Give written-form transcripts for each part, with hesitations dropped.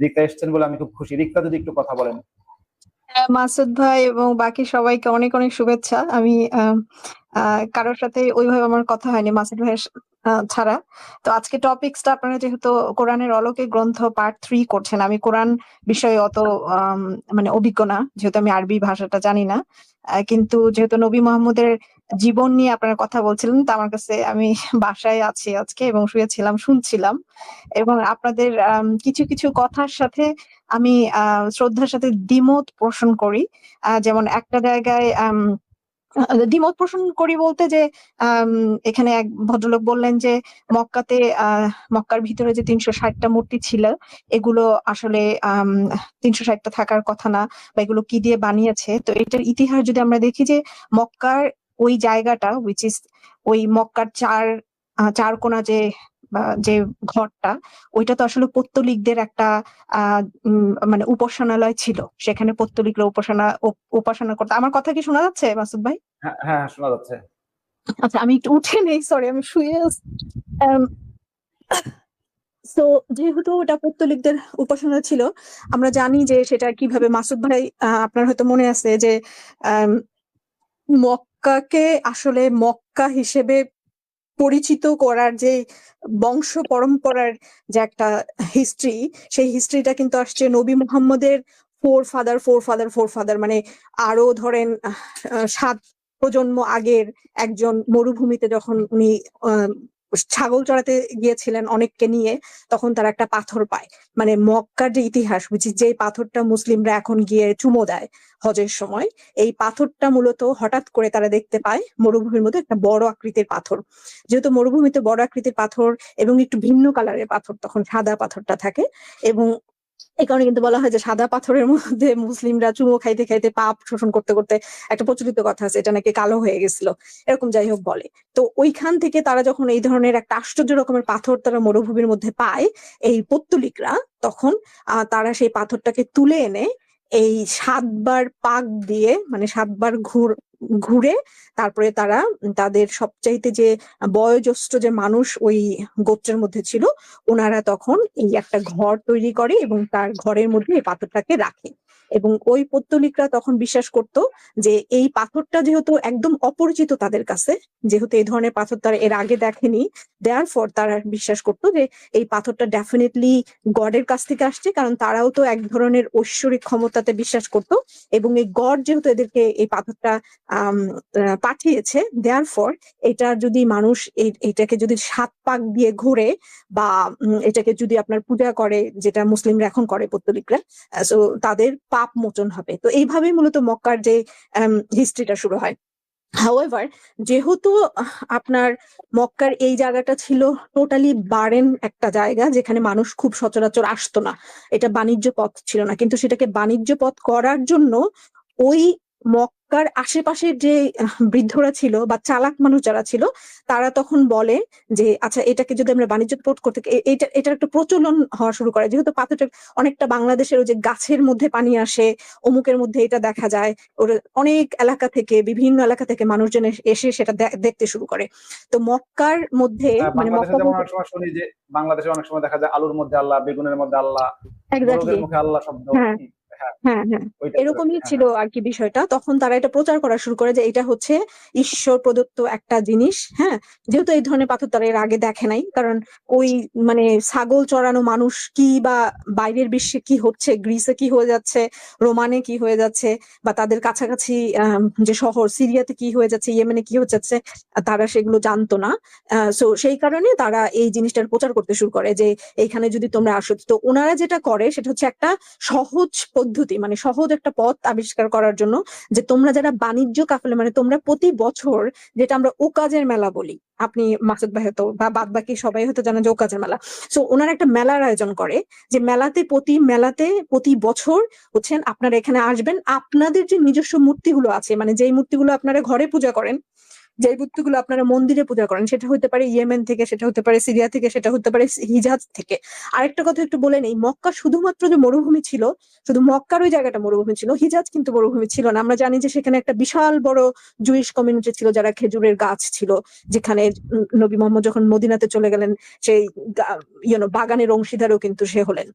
রিক্তা এসেছেন বলে আমি খুব খুশি। রিক্তা যদি একটু কথা বলেন। মাসুদ ভাই এবং বাকি সবাইকে অনেক অনেক শুভেচ্ছা। আমি কারোর সাথে ওইভাবে আমার কথা হয়নি মাসুদ ভাইয়ের ছাড়া। তো আজকে টপিকসটা আপনারা যেহেতু কোরআনের অলৌকিক গ্রন্থ পার্ট 3 করছেন, আমি কোরআন বিষয়ে অত মানে অভিজ্ঞ না, যেহেতু আমি আরবি ভাষাটা জানি না। কিন্তু যেহেতু নবী মোহাম্মদের জীবন নিয়ে আপনারা কথা বলছিলেন, তো আমার কাছে আমি বাসায় আছি আজকে এবং শুয়েছিলাম শুনছিলাম, এবং আপনাদের কিছু কিছু কথার সাথে আমি শ্রদ্ধার সাথে দ্বিমত পোষণ করি। যেমন একটা জায়গায় দ্বিমত পোষণ করি বলতে যে আম, এখানে এক ভদ্রলোক বললেন যে মক্কাতে মক্কার ভিতরে যে 360টা মূর্তি ছিল, এগুলো আসলে 360টা থাকার কথা না, বা এগুলো কি দিয়ে বানিয়েছে। তো এটার ইতিহাস যদি আমরা দেখি, যে মক্কার ওই জায়গাটা উইচ ইজ ওই মক্কার চার কোণা যে ঘরটা, ওইটা তো আসলে পৌত্তলিকদের একটা মানে উপাসনালয় ছিল। সেখানে পৌত্তলিকরা উপাসনা করতো। আমার কথা কি শোনা যাচ্ছে মাসুদ ভাই? হ্যাঁ হ্যাঁ, শোনা যাচ্ছে। আচ্ছা, আমি একটু উঠে নেই, সরি, আমি শুয়ে আছি। তো যেহেতু ওটা পৌত্তলিকদের উপাসনা ছিল, আমরা জানি যে সেটা কিভাবে, মাসুদ ভাই আপনার হয়তো মনে আছে যে আম, মক্কাকে আসলে মক্কা হিসেবে পরিচিত করার যে বংশ পরম্পরার যে একটা হিস্ট্রি, সেই হিস্ট্রিটা কিন্তু আসছে নবী মুহাম্মদের ফোর ফাদার মানে আরো ধরেন 7 প্রজন্ম আগের একজন মরুভূমিতে যখন উনি ছাগল চড়াতে গিয়েছিলেন অনেককে নিয়ে, তখন তারা একটা পাথর পায়। মানে মক্কার যে ইতিহাস বুঝি, যে পাথরটা মুসলিমরা এখন গিয়ে চুমো দেয় হজের সময়, এই পাথরটা মূলত হঠাৎ করে তারা দেখতে পায় মরুভূমির মধ্যে একটা বড় আকৃতির পাথর। যেহেতু মরুভূমিতে বড় আকৃতির পাথর এবং একটু ভিন্ন কালারের পাথর, তখন সাদা পাথরটা থাকে, এবং এই কারণে কিন্তু বলা হয় যে সাদা পাথরের মধ্যে মুসলিমরা চুমো খাইতে খাইতে পাপ শোষণ করতে করতে, একটা প্রচলিত কথা আছে, এটা নাকি কালো হয়ে গেছিল, এরকম যাই হোক বলে। তো ওইখান থেকে তারা যখন এই ধরনের একটা আশ্চর্য রকমের পাথর তারা মরুভূমির মধ্যে পায়, এই পৌত্তলিকরা, তখন তারা সেই পাথরটাকে তুলে এনে এই 7 বার পাক দিয়ে, মানে 7 বার ঘুরে তারপরে তারা তাদের সবচাইতে যে বয়োজ্যেষ্ঠ যে মানুষ ওই গোত্রের মধ্যে ছিল, ওনারা তখন এই একটা ঘর তৈরি করে এবং তার ঘরের মধ্যে এই পাথরটাকে রাখে। এবং ওই পৌত্তলিকরা তখন বিশ্বাস করত যে এই পাথরটা যেহেতু একদম অপরিচিত তাদের কাছে, যেহেতু এই ধরনের পাথর তারা এর আগে দেখেনি, দেয়ারফর তারা বিশ্বাস করত যে এই পাথরটা ডেফিনেটলি গডের কাছ থেকে আসছে, কারণ তারাও তো এক ধরনের ঐশ্বরিক ক্ষমতাতে বিশ্বাস করত, এবং এই গড যেহেতু এদেরকে এই পাথরটা পাঠিয়েছে, দেয়ারফর এটা যদি মানুষ এটাকে যদি 7 পাক দিয়ে ঘুরে, বা এটাকে যদি আপনার পূজা করে, যেটা মুসলিমরা এখন করে পৌত্তলিকরা, সো তাদের পাপ মোচন হবে। তো এইভাবেই মূলত মক্কার যে হিস্ট্রিটা শুরু হয়। হাউএভার, যেহেতু আপনার মক্কার এই জায়গাটা ছিল টোটালি বারেন একটা জায়গা, যেখানে মানুষ খুব সচরাচর আসতো না, এটা বাণিজ্য পথ ছিল না, কিন্তু সেটাকে বাণিজ্য পথ করার জন্য ওই মক্কার আশেপাশের যে বৃদ্ধরা ছিল বা চালাক মানুষ যারা ছিল, তারা তখন বলে যে আচ্ছা, এটাকে যদি আমরা বাণিজ্য পথ করতে, এটার একটা প্রচলন হওয়া শুরু করে। যেহেতু পাথরটা অনেকটা বাংলাদেশের ওই যে গাছের মধ্যে পানি আসে, অমুকের মধ্যে এটা দেখা যায়, ওর অনেক এলাকা থেকে, বিভিন্ন এলাকা থেকে মানুষজন এসে সেটা দেখতে শুরু করে। তো মক্কার মধ্যে, মানে বাংলাদেশে মক্কা যেমন বলতে, অনেক সময় শুনি যে বাংলাদেশে অনেক সময় দেখা যায় আলুর মধ্যে আল্লাহ, বেগুনের মধ্যে আল্লাহ, মোরগের এক্স্যাক্টলি, মুখে আল্লাহ শব্দ। হ্যাঁ হ্যাঁ, হ্যাঁ হ্যাঁ, ওইটাই করে। এরকমই হ্যাঁ ছিল হ্যাঁ। আর কি বিষয়টা। তখন তারা এটা প্রচার করা শুরু করে যে এটা হচ্ছে ঈশ্বর প্রদত্ত একটা জিনিস। হ্যাঁ, যেহেতু এই ধরনের পাথর তারা এর আগে দেখে নাই, কারণ ওই মানে ছাগল চড়ানো মানুষ কি, বা বাইরের বিশ্বে কি হচ্ছে, গ্রিসে কি হয়ে যাচ্ছে, রোমানে কি হয়ে যাচ্ছে, বা তাদের কাছাকাছি যে শহর সিরিয়াতে কি হয়ে যাচ্ছে, ইয়েমেনে কি হয়ে যাচ্ছে, তারা সেগুলো জানতো না। সো সেই কারণে তারা এই জিনিসটার প্রচার করতে শুরু করে যে এইখানে যদি তোমরা আসো। তো ওনারা যেটা করে সেটা হচ্ছে একটা সহজ পদ্ধতি, মানে সহজ একটা পথ আবিষ্কার করার জন্য, যে তোমরা যারা বাণিজ্য কাফেলা, মানে তোমরা প্রতি বছর, যেটা আমরা ওকাজের মেলা বলি, আপনি মাসুদ ভাই হয়তো বা বাদ বাকি সবাই হয়তো জানেন যে ওকাজের মেলা। সো ওনারা একটা মেলার আয়োজন করে, যে মেলাতে প্রতি বছর হচ্ছেন আপনারা এখানে আসবেন, আপনাদের যে নিজস্ব মূর্তিগুলো আছে, মানে যেই মূর্তিগুলো আপনারা ঘরে পূজা করেন, যে মূর্তিগুলো আপনারা মন্দিরে পূজা করেন, সেটা হতে পারে ইয়েমেন থেকে, সেটা হতে পারে সিরিয়া থেকে, সেটা হতে পারে হিজাজ থেকে। আরেকটা কথা একটু বলে নেই, মক্কা শুধুমাত্র যে মরুভূমি ছিল, শুধু মক্কার ওই জায়গাটা মরুভূমি ছিল, হিজাজ কিন্তু মরুভূমি ছিল না। আমরা জানি যে সেখানে একটা বিশাল বড় জুইশ কমিউনিটি ছিল, যারা খেজুরের গাছ ছিল, যেখানে নবী মোহাম্মদ যখন মদিনাতে চলে গেলেন, সেই বাগানের অংশীদারও কিন্তু সে হলেন।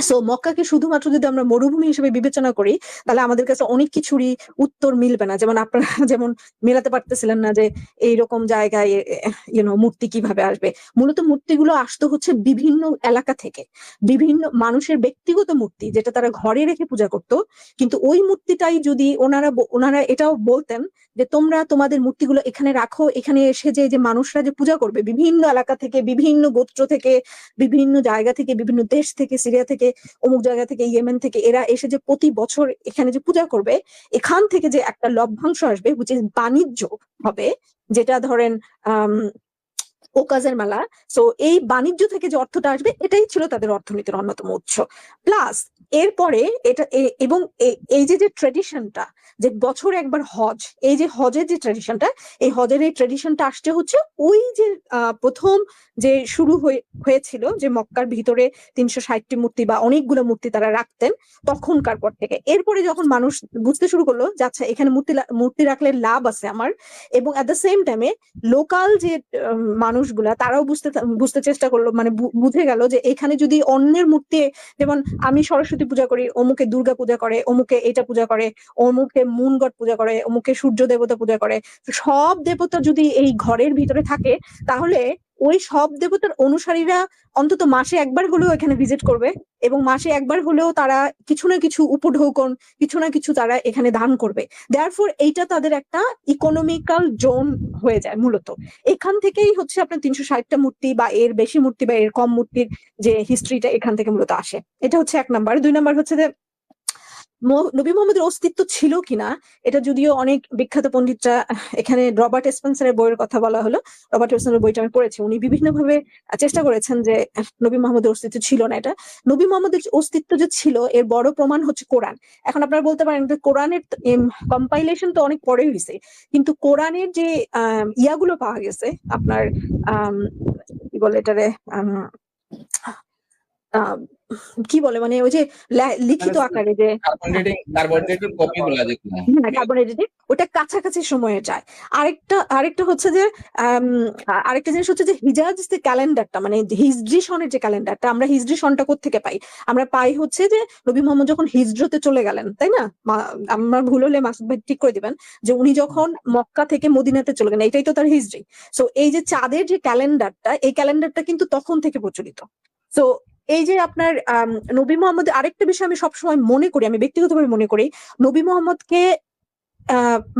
সো মক্কাকে শুধুমাত্র যদি আমরা মরুভূমি হিসেবে বিবেচনা করি, তাহলে আমাদের কাছে অনেক কিছুরই উত্তর মিলবে না। যেমন আপনারা যেমন মেলাতে পারতেছিলেন না যে এইরকম জায়গায় মূর্তি কিভাবে আসবে। মূলত মূর্তিগুলো আসতো হচ্ছে বিভিন্ন এলাকা থেকে, বিভিন্ন মানুষের ব্যক্তিগত মূর্তি যেটা তারা ঘরে রেখে পূজা করত। কিন্তু ওই মূর্তিটাই যদি ওনারা এটাও বলতেন যে তোমরা তোমাদের মূর্তিগুলো এখানে রাখো, এখানে এসে যে মানুষরা যে পূজা করবে বিভিন্ন এলাকা থেকে, বিভিন্ন গোত্র থেকে, বিভিন্ন জায়গা থেকে, বিভিন্ন দেশ থেকে, সিরিয়া থেকে, অমুক জায়গা থেকে, ইয়েমেন থেকে, এরা এসে যে প্রতি বছর এখানে যে পূজা করবে, এখান থেকে যে একটা লভ্যাংশ আসবে, বাণিজ্য হবে, যেটা ধরেন ওকাজের মেলা। সো এই বাণিজ্য থেকে যে অর্থটা আসবে এটাই ছিল তাদের অর্থনীতির অন্যতম উৎস। প্লাস এরপরে এটা এবং এই যে ট্রেডিশনটা, যে বছরে একবার হজ, এই যে হজের যে ট্রেডিশনটা, এই হজের এই ট্রেডিশনটা আসছে হচ্ছে ওই যে প্রথম যে শুরু হয়েছিল যে মক্কার ভিতরে 360টি মূর্তি বা অনেকগুলো মূর্তি তারা রাখতেন তখনকার পর থেকে। এরপরে যখন মানুষ বুঝতে শুরু করলো যে আচ্ছা এখানে মূর্তি রাখলে লাভ আছে আমার, এবং অ্যাট দ্য সেম টাইমে লোকাল যে মানুষগুলা তারাও বুঝতে চেষ্টা করলো, মানে বুঝে গেল যে এখানে যদি অন্যের মূর্তি, যেমন আমি সরস্বতী পূজা করি, অমুকে দুর্গা পূজা করে, অমুকে এটা পূজা করে, অমুকে মুন গড পূজা করে, অমুকে সূর্য দেবতা পূজা করে, সব দেবতা যদি এই ঘরের ভিতরে থাকে তাহলে ওই সব দেবতার অনুসারীরা অন্তত মাসে একবার হলেও এখানে ভিজিট করবে, এবং মাসে একবার হলেও তারা কিছু না কিছু উপঢৌকন, কিছু না কিছু তারা এখানে দান করবে। দেয়ারফর এইটা তাদের একটা ইকোনমিক্যাল জোন হয়ে যায় মূলত। এখান থেকেই হচ্ছে আপনার 360টা মূর্তি বা এর বেশি মূর্তি বা এর কম মূর্তির যে হিস্ট্রিটা এখান থেকে মূলত আসে। এটা হচ্ছে 1 নাম্বার। 2 নাম্বার হচ্ছে যে নবী মোহাম্মদের অস্তিত্ব ছিল কিনা, এটা যদিও অনেক বিখ্যাত পণ্ডিতরা, এখানে রবার্ট স্পেন্সারের বইয়ের কথা বলা হলো, রবার্ট স্পেন্সারের বইটা আমি পড়েছি, উনি বিভিন্নভাবে চেষ্টা করেছেন যে নবী মোহাম্মদের অস্তিত্ব ছিল না। এটা নবী মোহাম্মদের অস্তিত্ব যে ছিল এর বড় প্রমাণ হচ্ছে কোরআন। এখন আপনারা বলতে পারেন যে কোরআনের কম্পাইলেশন তো অনেক পরে হয়েছে, কিন্তু কোরআনের যে ইয়াগুলো পাওয়া গেছে আপনার কি বলে এটারে কি বলে, মানে ওই যে লিখিত আকারে যে কার্বন কপি গুলা যেগুলো কার্বন এডিটিং, ওটা কাছাকাছি সময়ে যায়। আরেকটা হচ্ছে যে আরেকটা জিনিস হচ্ছে যে হিজাজ যে ক্যালেন্ডারটা, মানে হিজরি সনের যে ক্যালেন্ডারটা, আমরা হিজরি সনটা কোত্থেকে পাই? আমরা পাই হচ্ছে যে নবী মোহাম্মদ যখন হিজরতে চলে গেলেন, তাই না? আমার ভুল হলে মাসুদ ভাই ঠিক করে দিবেন, যে উনি যখন মক্কা থেকে মদিনাতে চলে গেলেন, এটাই তো তার হিজরি। সো এই যে চাঁদের যে ক্যালেন্ডারটা, এই ক্যালেন্ডারটা কিন্তু তখন থেকে প্রচলিত। সো এই যে আপনার নবী মোহাম্মদ, আরেকটা বিষয় আমি সবসময় মনে করি, আমি ব্যক্তিগতভাবে মনে করি, নবী মোহাম্মদকে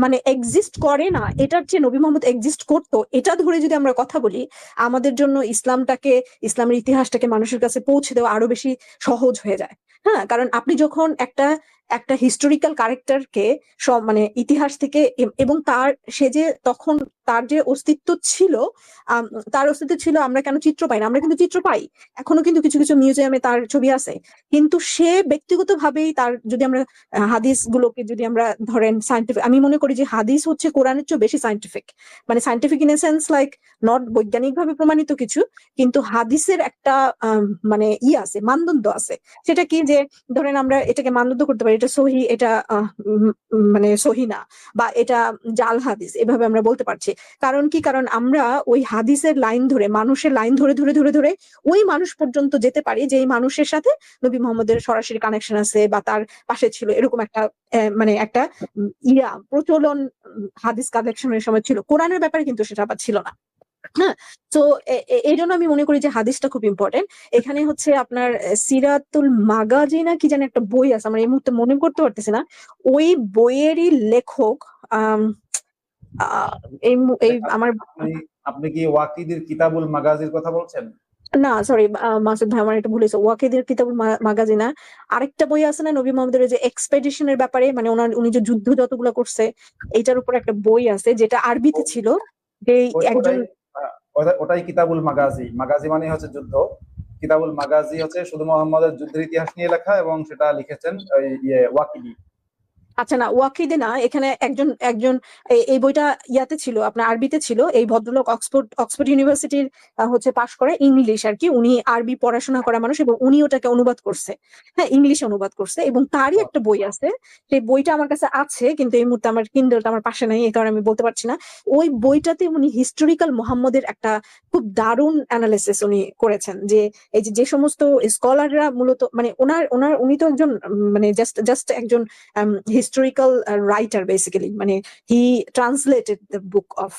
মানে এক্সিস্ট করে না, এটার চেয়ে নবী মোহাম্মদ এক্সিস্ট করতো এটা ধরে যদি আমরা কথা বলি, আমাদের জন্য ইসলামের ইতিহাসটাকে মানুষের কাছে পৌঁছে দেওয়া আরো বেশি সহজ হয়ে যায়। হ্যাঁ, কারণ আপনি যখন একটা হিস্টোরিক্যাল ক্যারেক্টারকে মানে ইতিহাস থেকে এবং সে যে তখন তার যে অস্তিত্ব ছিল, আমরা কেন চিত্র পাই না? আমরা কিন্তু চিত্র পাই, এখনো কিন্তু কিছু কিছু মিউজিয়ামে তার ছবি আছে, কিন্তু সে ব্যক্তিগতভাবেই তার, যদি আমরা হাদিস গুলোকে যদি আমরা ধরেন সায়েন্টিফিক, আমি মনে করি যে হাদিস হচ্ছে কোরআনের চেয়ে বেশি সায়েন্টিফিক, মানে scientific in a sense like not বৈজ্ঞানিক ভাবে প্রমাণিত কিছু, কিন্তু হাদিসের একটা মানে আছে, মানদণ্ড আছে। সেটা কি, যে ধরেন আমরা এটাকে মানদণ্ড করতে পারি, এটা সহি, এটা মানে সহি না, বা এটা জাল হাদিস, এভাবে আমরা বলতে পারছি। কারণ কি? কারণ আমরা ওই হাদিসের লাইন ধরে, মানুষের লাইন ধরে ধরে ধরে ধরে ওই মানুষ পর্যন্ত যেতে পারি যে মানুষের সাথে নবী মোহাম্মদের সরাসরি কানেকশন আছে বা তার পাশে ছিল, এরকম একটা মানে একটা প্রচলন হাদিস কালেকশনের সময় ছিল। কোরআনের ব্যাপারে কিন্তু সেটা আবার ছিল না। হ্যাঁ, তো এই জন্য আমি মনে করি যে হাদিসটা খুব ইম্পর্টেন্ট। এখানে হচ্ছে আপনার সিরাতুল মাগাজি না কি জানি একটা বই আছে, আমার এই মুহূর্তে মনে করতে পারতেছি না, ওই বইয়েরই লেখক এই আমার আপনি কি ওয়াকিদির কিতাবুল মাগাজির কথা বলছেন? না, সরি মাসুদ ভাই, আমার এটা ভুল হয়েছে, ওয়াকিদের কিতাবুল মাগাজি না, আরেকটা বই আছে না নবী মোহাম্মদের যে এক্সপেডিশনের ব্যাপারে, মানে উনি যে যুদ্ধ যতগুলো করছে এইটার উপর একটা বই আছে যেটা আরবিতে ছিল, যে একজন ওটাই কিতাবুল মাগাজি। মাগাজি মানে হচ্ছে যুদ্ধ, কিতাবুল মাগাজি হচ্ছে শুধু মোহাম্মদের যুদ্ধের ইতিহাস নিয়ে লেখা, এবং সেটা লিখেছেন ওয়াকিদি। আচ্ছা, না ওয়াকিদে না, এখানে একজন একজন এই বইটা ইয়াতে ছিল, আপনার আরবিতে ছিল। এই ভদ্রলোক অক্সফোর্ড ইউনিভার্সিটির হচ্ছে পাশ করে ইংলিশ আর কি, উনি আরবি পড়াশোনা করা মানুষ এবং উনি ওটাকে অনুবাদ করছে, হ্যাঁ ইংলিশে অনুবাদ করছে, এবং তারই একটা বই আছে। সেই বইটা আমার কাছে আছে, কিন্তু এই মুহূর্তে আমার কিন্ডলটা আমার পাশে নাই, এই কারণে আমি বলতে পারছি না। ওই বইটাতে উনি হিস্টোরিক্যাল মোহাম্মদের একটা খুব দারুণ অ্যানালিসিস উনি করেছেন, যে এই যে যে সমস্ত স্কলাররা মূলত মানে ওনার ওনার উনি তো একজন মানে জাস্ট একজন historical writer basically, মানে he translated the book of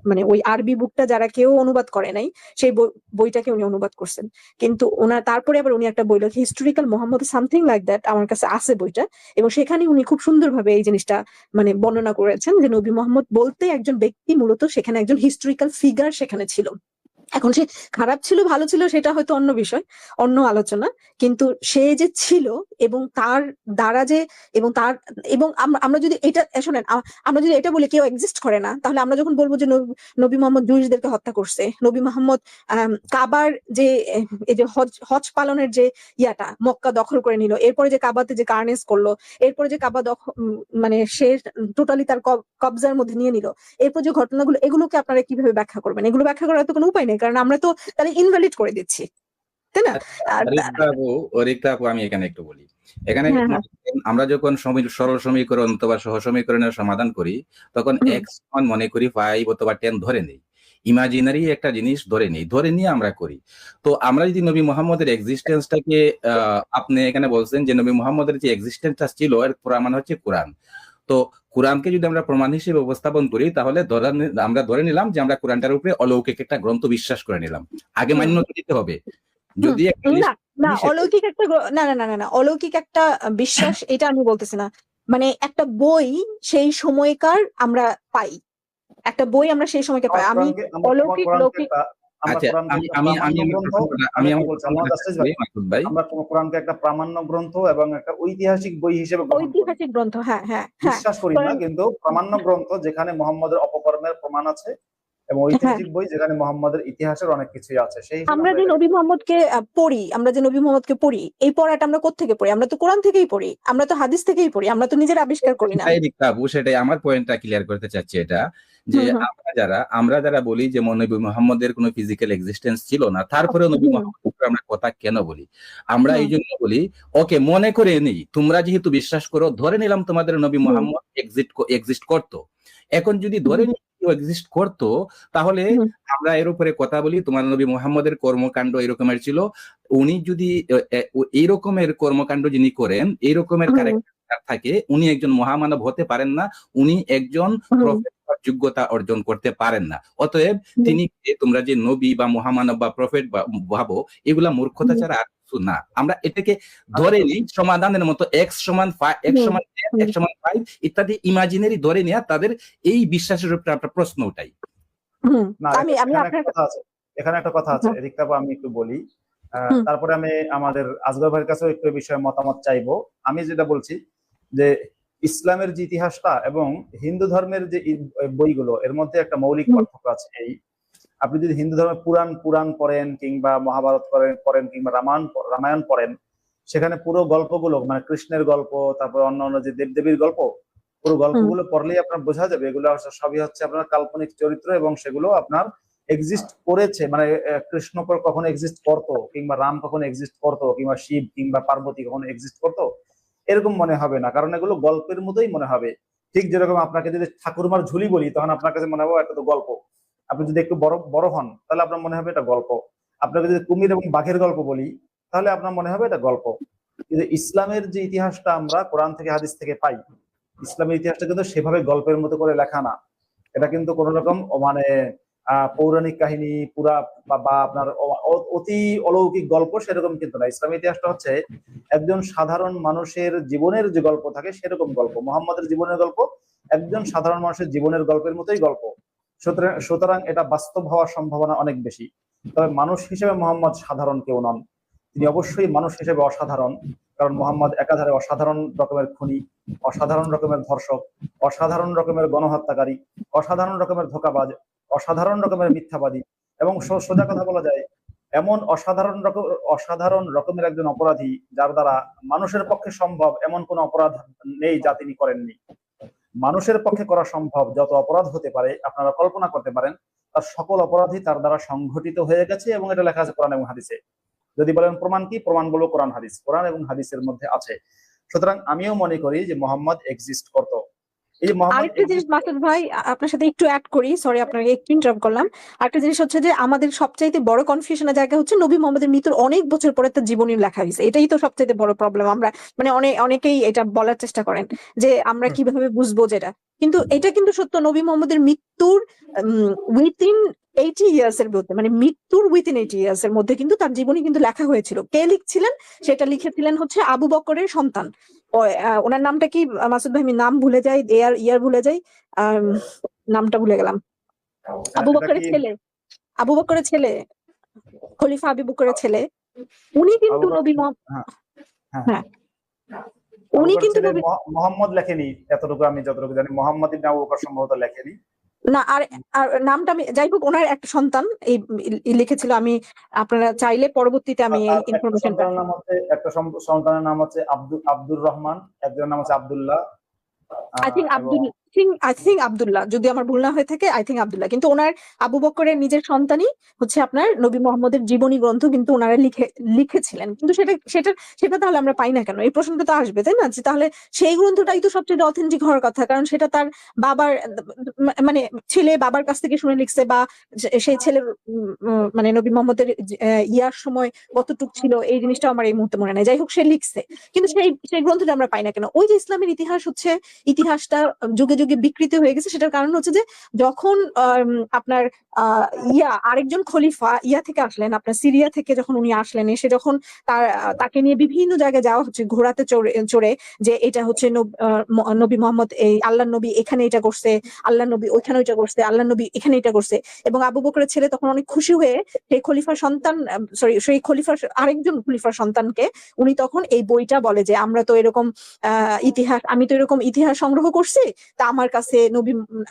মানে ওই আরবি বুকটা যারা কেউ অনুবাদ করে নাই সেই বইটাকে উনি অনুবাদ করছেন। কিন্তু ওনার তারপরে আবার উনি একটা বই লেখেন historical Mohammad something like that, আমার কাছে আছে বইটা, এবং সেখানে উনি খুব সুন্দরভাবে এই জিনিসটা মানে বর্ণনা করেছেন যে নবী মোহাম্মদ বলতে একজন ব্যক্তি মূলত সেখানে একজন হিস্টোরিক্যাল ফিগার সেখানে ছিল। এখন সে খারাপ ছিল ভালো ছিল সেটা হয়তো অন্য বিষয়, অন্য আলোচনা, কিন্তু সে যে ছিল এবং তার দ্বারা যে এবং তার এবং আমরা যদি এটা শোনেন, আমরা যদি এটা বলি কেউ এক্সিস্ট করে না, তাহলে আমরা যখন বলবো যে নবী মোহাম্মদ জুইশদেরকে হত্যা করছে, নবী মোহাম্মদ কাবার যে এই যে হজ পালনের যে ইয়াটা মক্কা দখল করে নিল, এরপরে যে কাবাতে যে কার্নেস করলো, এরপরে যে কাবা মানে সে টোটালি তার কবজার মধ্যে নিয়ে নিল, এরপর যে ঘটনাগুলো, এগুলোকে আপনারা কিভাবে ব্যাখ্যা করবেন? এগুলো ব্যাখ্যা করার তো কোনো উপায় নেই, কারণ আমরা তো তাহলে ইনভ্যালিড করে দিচ্ছি, তাই না? রিক্তা আপু, আমি এখানে একটু বলি। এখানে হ্যাঁ, হ্যাঁ। আমরা যখন সরল সমীকরণ অথবা সহ সমীকরণের সমাধান করি, তখন এক্স মনে করি 5 অথবা 10 ধরে নেই, ইমাজিনারি একটা জিনিস ধরে নিয়ে আমরা করি। তো আমরা যদি নবী মুহাম্মদের এক্সিস্টেন্সটাকে আপনি এখানে বলছেন যে নবী মুহাম্মদের যে এক্সিস্টেন্সটা ছিল এর প্রমাণ হচ্ছে কোরআন। তো কোরআনকে যদি আমরা প্রমাণ হিসেবে উপস্থাপন করি, তাহলে আমরা ধরে নিলাম যে আমরা কোরআনটার উপরে অলৌকিক একটা গ্রন্থ বিশ্বাস করে নিলাম। আগে মান্যতা দিতে হবে। যদি না না অলৌকিক একটা না না না না না অলৌকিক একটা বিশ্বাস, এটা আমি বলতেছি না। মানে একটা বই সেই সময়কার আমরা পাই, একটা বই আমরা সেই সময়কে পাই। আমি অলৌকিক লৌকিক আচ্ছা, আমরা কোরআনকে একটা প্রামাণ্য গ্রন্থ এবং একটা ঐতিহাসিক বই হিসেবে ঐতিহাসিক গ্রন্থ, হ্যাঁ হ্যাঁ বিশ্বাস করি না, কিন্তু প্রামাণ্য গ্রন্থ যেখানে মুহাম্মদের অপকর্মের প্রমাণ আছে এবং ঐতিহাসিক বই যেখানে মুহাম্মদের ইতিহাসের অনেক কিছুই আছে। সেই আমরা যে নবী মুহাম্মদকে পড়ি, আমরা যে নবী মুহাম্মদকে পড়ি, এই পড়াটা আমরা কোত্থেকে পড়ি? আমরা তো কোরআন থেকেই পড়ি, আমরা তো হাদিস থেকেই পড়ি, আমরা তো নিজের আবিষ্কার করি না। সেটাই আমার পয়েন্টটা ক্লিয়ার করতে চাচ্ছি, এটা যে আমরা যারা বলি যে নবী মুহাম্মদের কোনো ফিজিক্যাল এক্সিস্টেন্স ছিল না, তারপরেও নবী মুহাম্মদের আমরা কথা কেন বলি? আমরা এই জন্য বলি, ওকে মনে করে নেই, তোমরা যেহেতু বিশ্বাস করো, ধরে নিলাম তোমাদের নবী মুহাম্মদ এক্সিস্ট করতো। এখন যদি ধরে এক্সিস্ট করতো, তাহলে আমরা এর উপরে কথা বলি তোমার নবী মুহাম্মদের কর্মকাণ্ড এরকমের ছিল, উনি যদি এই রকমের কর্মকাণ্ড যিনি করেন, এই রকমের ক্যারেক্টার থাকে, উনি একজন মহামানব হতে পারেন না, উনি একজন প্রফেট যোগ্যতা অর্জন করতে পারেন না। অতএব তিনি, তোমরা যে নবী বা মহামানব বা প্রফেট ভাবো, এগুলা মূর্খতা ছাড়া আর কিছু না। আমরা এটাকে ধরে নিই সমাধানের মতো, এক্স সমান 5 ইত্যাদি ইমাজিনারি ধরে নিয়ে তাদের এই বিশ্বাসের উপরে একটা প্রশ্ন উঠাই। এখানে একটা কথা আছে রিক্তা, আমি একটু বলি, তারপরে আমি আমাদের আজগর ভাইয়ের কাছেও একটু বিষয়ে মতামত চাইবো। আমি যেটা বলছি যে ইসলামের যে ইতিহাসটা এবং হিন্দু ধর্মের যে বইগুলো, এর মধ্যে একটা মৌলিক পার্থক্য আছে। এই আপনি যদি হিন্দু ধর্মের পুরাণ পড়েন কিংবা মহাভারত পড়েন কিংবা রামায়ণ পড়েন, সেখানে পুরো গল্পগুলো মানে কৃষ্ণের গল্প, তারপর অন্যান্য যে দেবদেবীর গল্প, পুরো গল্পগুলো পড়লেই আপনার বোঝা যাবে এগুলো সবই হচ্ছে আপনার কাল্পনিক চরিত্র এবং সেগুলো আপনার এক্সিস্ট করেছে। মানে কৃষ্ণ কখনো এক্সিস্ট করতো কিংবা রাম কখনো এক্সিস্ট করতো কিংবা শিব কিংবা পার্বতী কখনো এক্সিস্ট করতো, এরকম মনে হবে না, কারণ এগুলো গল্পের মতোই মনে হবে। ঠিক যেরকম আপনাকে যদি ঠাকুরমার ঝুলি বলি, তখন আপনার কাছে মনে হবে একটা তো গল্প। আপনি যদি একটু বড় হন, তাহলে আপনার মনে হবে এটা গল্প। আপনাকে যদি কুমির এবং বাঘের গল্প বলি, তাহলে আপনার মনে হবে এটা গল্প। কিন্তু ইসলামের যে ইতিহাসটা আমরা কোরআন থেকে হাদিস থেকে পাই, ইসলামের ইতিহাসটা কিন্তু সেভাবে গল্পের মতো করে লেখা না। এটা কিন্তু কোন রকম মানে পৌরাণিক কাহিনী পুরা বা আপনার অতি অলৌকিক গল্প সেরকম কিন্তু না। ইসলামের ইতিহাসটা হচ্ছে একজন সাধারণ মানুষের জীবনের যে গল্প থাকে সেরকম গল্প। মুহাম্মদের জীবনের গল্প একজন সাধারণ মানুষের জীবনের গল্পের মতোই গল্প। সুতরাং এটা বাস্তব হওয়ার সম্ভাবনা অনেক বেশি। তবে মানুষ হিসেবে মুহাম্মদ সাধারণ কেউ নন, তিনি অবশ্যই মানুষ হিসেবে অসাধারণ। কারণ মুহাম্মদ একাধারে অসাধারণ রকমের খুনি, অসাধারণ রকমের ধর্ষক, অসাধারণ রকমের গণহত্যাকারী, অসাধারণ রকমের ধোঁকাবাজ, অসাধারণ রকমের মিথ্যাবাদী, এবং সোজা কথা বলা যায় এমন অসাধারণ রকমের একজন অপরাধী যার দ্বারা মানুষের পক্ষে সম্ভব এমন কোন অপরাধ নেই যা তিনি করেননি। মানুষের পক্ষে করা সম্ভব যত অপরাধ হতে পারে আপনারা কল্পনা করতে পারেন, তার সকল অপরাধী তার দ্বারা সংঘটিত হয়ে গেছে এবং এটা লেখা আছে কোরআন এবং হাদিসে। যদি বলেন প্রমাণ কি, প্রমাণগুলো কোরআন হাদিস, কোরআন এবং হাদিসের মধ্যে আছে। সুতরাং আমিও মনে করি যে মোহাম্মদ এক্সিস্ট করতো। এই যে মোহাম্মদ আরেকটা জিনিস মাসুদ ভাই, আপনার সাথে একটু অ্যাড করি, সরি আপনাকে একটু ইন্টারাপ্ট করলাম। আরেকটা জিনিস হচ্ছে যে আমাদের সবচাইতে বড় কনফিউশনের জায়গা হচ্ছে নবী মোহাম্মদের মৃত্যুর অনেক বছর পরে তার জীবনী লেখা হয়েছে। এটাই তো সবচাইতে বড় প্রবলেম। আমরা মানে অনেকেই এটা বলার চেষ্টা করেন যে আমরা কিভাবে বুঝবো যেটা, কিন্তু এটা কিন্তু সত্য। নবী মোহাম্মদের মৃত্যুর উইথিন 80 ইয়ার্স এর মধ্যে, মানে মৃত্যুর উইথিন 80 ইয়ার্স এর মধ্যে কিন্তু তার জীবনী কিন্তু লেখা হয়েছিল। কে লিখছিলেন? সেটা লিখেছিলেন হচ্ছে আবু বকরের সন্তান। ওনার নামটা কি মাসুদ ভাই? আমি নাম ভুলে যাই, ইয়ার ভুলে যাই, নামটা ভুলে গেলাম। আবু বকরের ছেলে, আবু বকরের ছেলে, খলিফা আবু বকরের ছেলে, উনি কিন্তু নবী হ্যাঁ উনি কিন্তু নবী মোহাম্মদ লেখেনি, এতটুকু আমি যতটুকু জানি মোহাম্মদ ইবনে আবু বকর সম্ভবত লেখেনি না। আর নামটা আমি, যাই হোক, ওনার একটা সন্তান এই লিখেছিল। আমি আপনারা চাইলে পরবর্তীতে আমি এই ইনফরমেশনটা, একটা সন্তানের নাম হচ্ছে আব্দুর রহমান, একজনের নাম হচ্ছে আব্দুল্লাহ, আই থিঙ্ক আব্দুল্লাহ, যদি আমার ভুল না হয়ে থাকে, আই থিঙ্ক আব্দুল্লাহ। কিন্তু ওনার আবু বকরের নিজের সন্তানই হচ্ছে আপনার নবী মোহাম্মদের জীবনী গ্রন্থ কিন্তু ওনারা লিখেছিলেন। কিন্তু সেটা তাহলে আমরা পাই না কেন? এই প্রশ্নটা তো আসবে, তাই না? যে তাহলে সেই গ্রন্থটাই তো সবচেয়ে অথেন্টিক হওয়ার কথা, কারণ সেটা তার বাবার, মানে ছেলে বাবার কাছ থেকে শুনে লিখছে, বা সেই ছেলের মানে নবী মোহাম্মদের ইয়ার সময় কতটুক ছিল এই জিনিসটা আমার এই মুহূর্তে মনে নাই। যাই হোক, সে লিখছে, কিন্তু সেই গ্রন্থটা আমরা পাই না কেন? ওই যে ইসলামের ইতিহাসটা যুগে যুগে বিকৃত হয়ে গেছে, সেটার কারণ হচ্ছে যে যখন আপনার আরেকজন খলিফা থেকে আসলেন, আপনার সিরিয়া থেকে যখন উনি আসলেন, এসে যখন তাকে নিয়ে বিভিন্ন জায়গায় যাওয়া হচ্ছে ঘোড়াতে চড়ে, যে এটা হচ্ছে নবী মোহাম্মদ, এই আল্লাহ নবী এখানে এটা করছে, আল্লাহ নবী ওইখানে ওইটা করছে, আল্লাহ নবী এখানে এটা করছে। এবং আবু বকরের ছেলে তখন অনেক খুশি হয়ে সেই খলিফার আরেকজন খলিফার সন্তানকে উনি তখন এই বইটা বলে যে আমরা তো এরকম আমি তো এরকম ইতিহাস সংগ্রহ করছি, তা আমার কাছে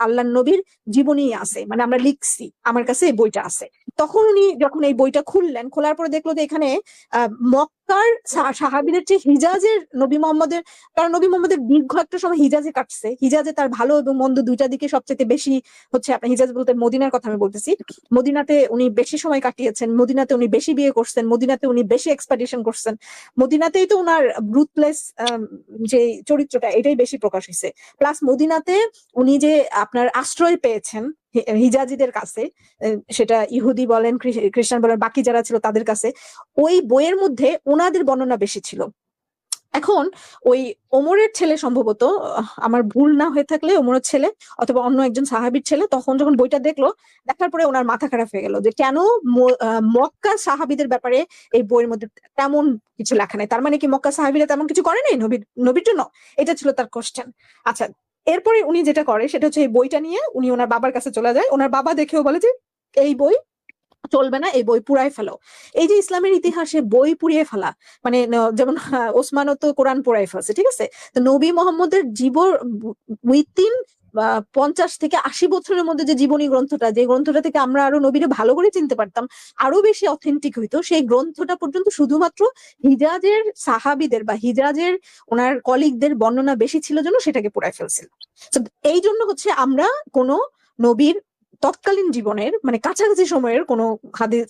আল্লাহ নবীর জীবনী আছে, মানে আমরা লিখছি, আমার কাছে এই বইটা আছে। তখন উনি যখন এই বইটা খুললেন, খোলার পরে দেখলো যে এখানে মক্কার সাহাবীদের চেয়ে হিজাজের নবী মোহাম্মদের, কারণ নবী মোহাম্মদের দীর্ঘ একটা সময় হিজাজে কাটছে, হিজাজে তার ভালো এবং মন্দ দুইটা দিকে সবচেয়ে বেশি হচ্ছে আপনার, হিজাজ বলতে মদিনার কথা আমি বলতেছি, মদিনাতে উনি বেশি সময় কাটিয়েছেন, মদিনাতে উনি বেশি বিয়ে করছেন, মদিনাতে উনি বেশি এক্সপেডিশন করছেন, মদিনাতেই তো উনার রুথলেস যে চরিত্রটা এটাই বেশি প্রকাশ হয়েছে। প্লাস মদিনাতে উনি যে আপনার আশ্রয় পেয়েছেন হিজাজিদের কাছে, সেটা ইহুদি বলেন, খ্রিস্টান বলেন, বাকি যারা ছিল তাদের কাছে, ওই বইয়ের মধ্যে ওনাদের বর্ণনা বেশি ছিল। এখন ওই ওমরের ছেলে, সম্ভবত আমার ভুল না হয়ে থাকলে ওমরের ছেলে অথবা অন্য একজন সাহাবীর ছেলে, তখন যখন বইটা দেখলো, দেখার পরে ওনার মাথা খারাপ হয়ে গেল যে কেন মক্কা সাহাবীদের ব্যাপারে এই বইয়ের মধ্যে তেমন কিছু লেখা নেই। তার মানে কি মক্কা সাহাবীরা তেমন কিছু করে নাই নবীর জন্য? এটা ছিল তার কোশ্চেন। আচ্ছা, এরপরে উনি যেটা করে সেটা হচ্ছে এই বইটা নিয়ে উনি ওনার বাবার কাছে চলে যায়। ওনার বাবা দেখেও বলে যে এই বই চলবে না, এই বই পুড়ায় ফেলো। এই যে ইসলামের ইতিহাসে বই পুড়িয়ে ফেলা, মানে যেমন ওসমানও তো কোরআন পোড়ায় ফেলছে, ঠিক আছে? তো নবী মোহাম্মদের জীবন উইথিন 50 থেকে 80 বছরের মধ্যে যে জীবনী গ্রন্থটা, যে গ্রন্থটা থেকে আমরা আরো নবীরে ভালো করে চিনতে পারতাম, আরো বেশি অথেন্টিক হইতো, সেই গ্রন্থটা পর্যন্ত শুধুমাত্র হিজাজের সাহাবীদের বা হিজাজের ওনার কলিগদের বর্ণনা বেশি ছিল জন্য সেটাকে পোড়ায় ফেলছিল। এই জন্য হচ্ছে আমরা কোনো নবীর তৎকালীন জীবনের, মানে কাছাকাছি সময়ের কোনো হাদিস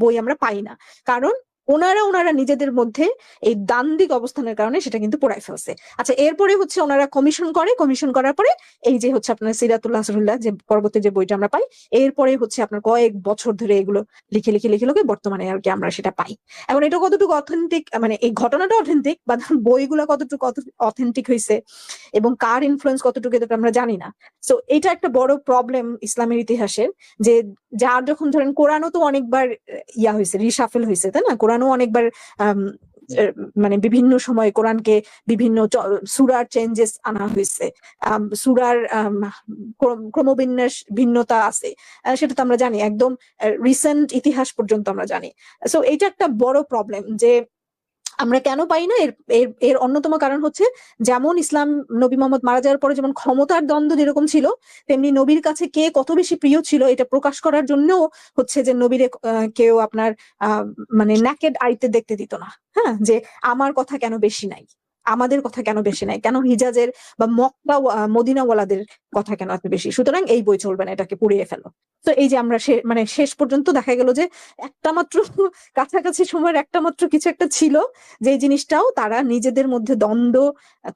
বই আমরা পাই না, কারণ ওনারা নিজেদের মধ্যে এই দ্বান্দ্বিক অবস্থানের কারণে সেটা কিন্তু পোড়ায় ফেলছে। আচ্ছা, এরপরে হচ্ছে ওনারা কমিশন করার পরে এই যে হচ্ছে আপনার সিরাতুল্লাহ রাসূলুল্লাহ যে পরবর্তী যে বইটা আমরা পাই, এরপরে হচ্ছে আপনার কয়েক বছর ধরে এগুলো লিখে বর্তমানে আর কি আমরা সেটা পাই। এখন এটা কতটুকু অথেন্টিক, মানে এই ঘটনাটা অথেন্টিক বা বইগুলা কতটুকু অথেন্টিক হয়েছে এবং কার ইনফ্লুয়েন্স কতটুকু, এটা আমরা জানি না। সো এটা একটা বড় প্রবলেম ইসলামের ইতিহাসের, যে যার যখন ধরেন কোরআনও তো অনেকবার হয়েছে, রিশাফেল হয়েছে, তাই না? কোরআনও অনেকবার মানে বিভিন্ন সময় কোরআনকে বিভিন্ন সূরার চেঞ্জেস আনা হয়েছে, সূরার ক্রমবিন্যাস ভিন্নতা আছে, সেটা তো আমরা জানি, একদম রিসেন্ট ইতিহাস পর্যন্ত আমরা জানি। সো এটা একটা বড় প্রবলেম যে আমরা কেন পাই না? এর এর এর অন্যতম কারণ হচ্ছে, যেমন ইসলাম নবী মোহাম্মদ মারা যাওয়ার পরে যেমন ক্ষমতার দ্বন্দ্ব যেরকম ছিল, তেমনি নবীর কাছে কে কত বেশি প্রিয় ছিল এটা প্রকাশ করার জন্য হচ্ছে যে নবীর কেউ আপনার মানে ন্যাকেড আইতে দেখতে দিত না। হ্যাঁ, যে আমার কথা কেন বেশি নাই, আমাদের কথা কেন বেশি নাই, কেন হিজাজের বা মক্কা মদিনাওয়ালাদের কথা কেন এত বেশি, সুতরাং এই বই চলবে না, এটাকে পুড়িয়ে ফেলো। তো এই যে আমরা মানে শেষ পর্যন্ত দেখা গেল যে একটা মাত্র কাছাকাছি সময়ের একটা মাত্র কিছু একটা ছিল, যে জিনিসটাও তারা নিজেদের মধ্যে দ্বন্দ্ব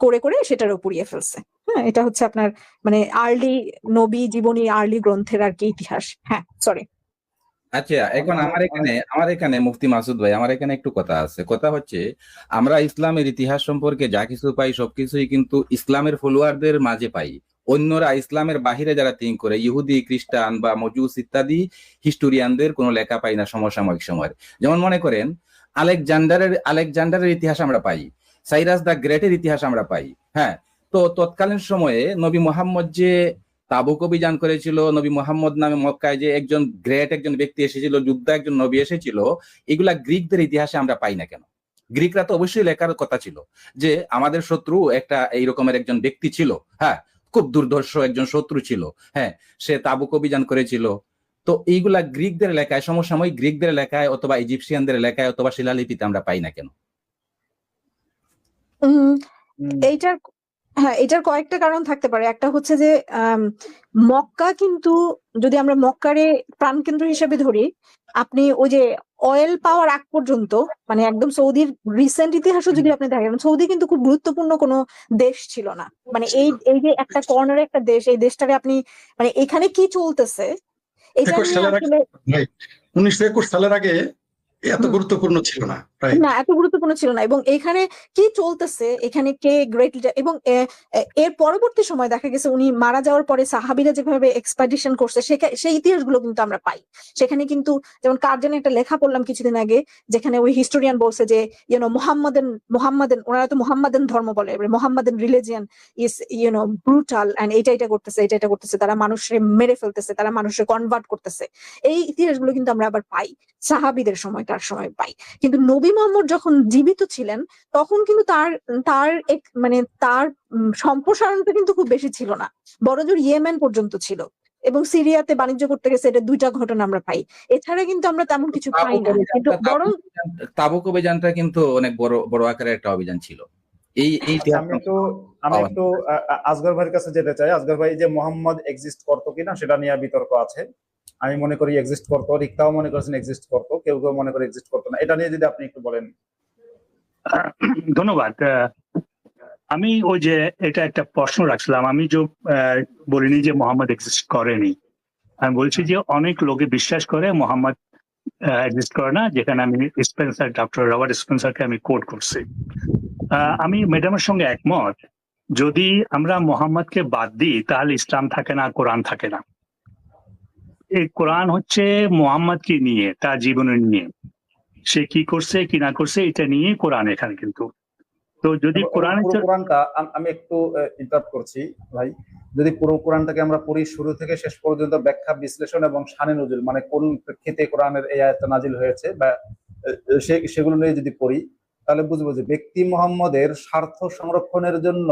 করে করে সেটারও পুড়িয়ে ফেলছে। হ্যাঁ, এটা হচ্ছে আপনার মানে আর্লি নবী জীবনী, আর্লি গ্রন্থের আর কি ইতিহাস। হ্যাঁ, সরি। আচ্ছা, এখন আমার এখানে মুফতি মাসুদ ভাই, আমার এখানে একটু কথা আছে। কথা হচ্ছে, আমরা ইসলামের ইতিহাস সম্পর্কে যা কিছু পাই সবকিছুই কিন্তু ইসলামের ফলোয়ারদের মাঝে পাই। অন্যরা ইসলামের বাহিরে যারা থিঙ্ক করে, ইহুদি, খ্রিস্টান বা মজুস ইত্যাদি হিস্টোরিয়ানদের কোনো লেখা পাই না সমসাময়িক সময়ের। যেমন মনে করেন আলেকজান্ডারের ইতিহাস আমরা পাই, সাইরাস দ্য গ্রেটের ইতিহাস আমরা পাই। হ্যাঁ, তো তৎকালীন সময়ে নবী মোহাম্মদ যে তাবুক অভিযান করেছিল, নবী মোহাম্মদ নামে মক্কায় যে একজন গ্রেট একজন ব্যক্তি এসেছিল, যোদ্ধা একজন নবী এসেছিল, এগুলা গ্রিকদের ইতিহাসে আমরা পাই না কেন? গ্রিকরা তো অবশ্যই লেখার কথা ছিল যে আমাদের শত্রু একটা এই রকমের একজন ব্যক্তি ছিল, হ্যাঁ, খুব দুর্ধর্ষ একজন শত্রু ছিল, হ্যাঁ, সে তাবুক অভিযান করেছিল। তো এইগুলা গ্রিকদের লেখায়, সমসাময়িক গ্রিকদের লেখায় অথবা ইজিপশিয়ানদের লেখায় অথবা শিলালিপিতে আমরা পাই না কেন? এইটার হ্যাঁ, এটার কয়েকটা কারণ থাকতে পারে। একটা হচ্ছে যে মক্কা কিন্তু, যদি আমরা মক্কারে প্রাণকেন্দ্র হিসেবে ধরি, আপনি ওই যে অয়েল পাওয়ার আগ পর্যন্ত, মানে একদম সৌদির রিসেন্ট ইতিহাসও যদি আপনি দেখেন, সৌদি কিন্তু খুব গুরুত্বপূর্ণ কোনো দেশ ছিল না। মানে এই যে একটা কর্নারে একটা দেশ, এই দেশটারে আপনি মানে এখানে কি চলতেছে এটা নিয়ে আসলে 1921 সালের আগে এত গুরুত্বপূর্ণ ছিল না, না, এত গুরুত্বপূর্ণ ছিল না। এবং এখানে কি চলতেছে, এখানে কে গ্রেট লিডার, এবং এর পরবর্তী সময় দেখা গেছে উনি মারা যাওয়ার পরে সাহাবীরা যেভাবে এক্সপেডিশন করছে সেই ইতিহাসগুলো কিন্তু আমরা পাই। সেখানে কিন্তু যেমন কার যেন একটা লেখা পড়লাম কিছুদিন আগে, যেখানে ওই হিস্টোরিয়ান বলছে যে মোহাম্মদেন ওনারা তো মোহাম্মদেন ধর্ম বলে, মোহাম্মদেন রিলিজিয়ান ইজ ব্রুটাল এন্ড এটা করতেছে, তারা মানুষকে মেরে ফেলতেছে, তারা মানুষকে কনভার্ট করতেছে। এই ইতিহাসগুলো কিন্তু আমরা আবার পাই সাহাবীদের সময়কার সময় পাই। কিন্তু নবী মোহাম্মদ যখন জীবিত ছিলেন তখন কিন্তু তার সম্প্রসারণটা কিন্তু খুব বেশি ছিল না, বড়জোর ইয়েমেন পর্যন্ত ছিল, এবং সিরিয়াতে বাণিজ্য করতে গেছে, এটা 2টা ঘটনা আমরা পাই। এছাড়া কিন্তু আমরা তেমন কিছু পাই না। কিন্তু বরং তাবুক অভিযানটা কিন্তু অনেক বড় বড় আকারের একটা অভিযান ছিল। আমি একটু আসগর ভাইয়ের কাছে যেতে চাই। আসগর ভাই, যে মোহাম্মদ এক্সিস্ট করতো কিনা সেটা নিয়ে বিতর্ক আছে। আমি মনে করি এক্সিস্ট করতো, রিক্তাও মনে করেছেন এক্সিস্ট করতো, কেউ কেউ মনে করে এক্সিস্ট করতো না। এটা নিয়ে যদি আপনি একটু বলেন। ধন্যবাদ। আমি ওই যে এটা একটা প্রশ্ন রাখছিলাম, আমি যে বলিনি যে মোহাম্মদ এক্সিস্ট করেনি, আমি বলছি যে অনেক লোকে বিশ্বাস করে মোহাম্মদ এক্সিস্ট করে না, যেখানে আমি ডক্টর রবার্ট স্পেন্সারকে আমি কোট করছি। আমি ম্যাডামের সঙ্গে একমত, যদি আমরা মোহাম্মদকে বাদ দিই তাহলে ইসলাম থাকে না, কোরআন থাকে না। এই কোরআন হচ্ছে মোহাম্মদকে নিয়ে, তার জীবনের নিয়ে, সে কি করছে কি না করছে এটা নিয়ে কোরআন এখানে। কিন্তু তো যদি কোরআনটা আমি একটু ইন্টারাপ্ট করছি ভাই, যদি পুরো কোরআনটাকে আমরা পড়ি শুরু থেকে শেষ পর্যন্ত, ব্যাখ্যা বিশ্লেষণ এবং শানে নজুল, মানে কোন প্রেক্ষিতে কোরআনের এই আয়াতটা নাজিল হয়েছে বা সেগুলো নিয়ে যদি পড়ি, তাহলে বুঝবো যে ব্যক্তি মোহাম্মদের স্বার্থ সংরক্ষণের জন্য,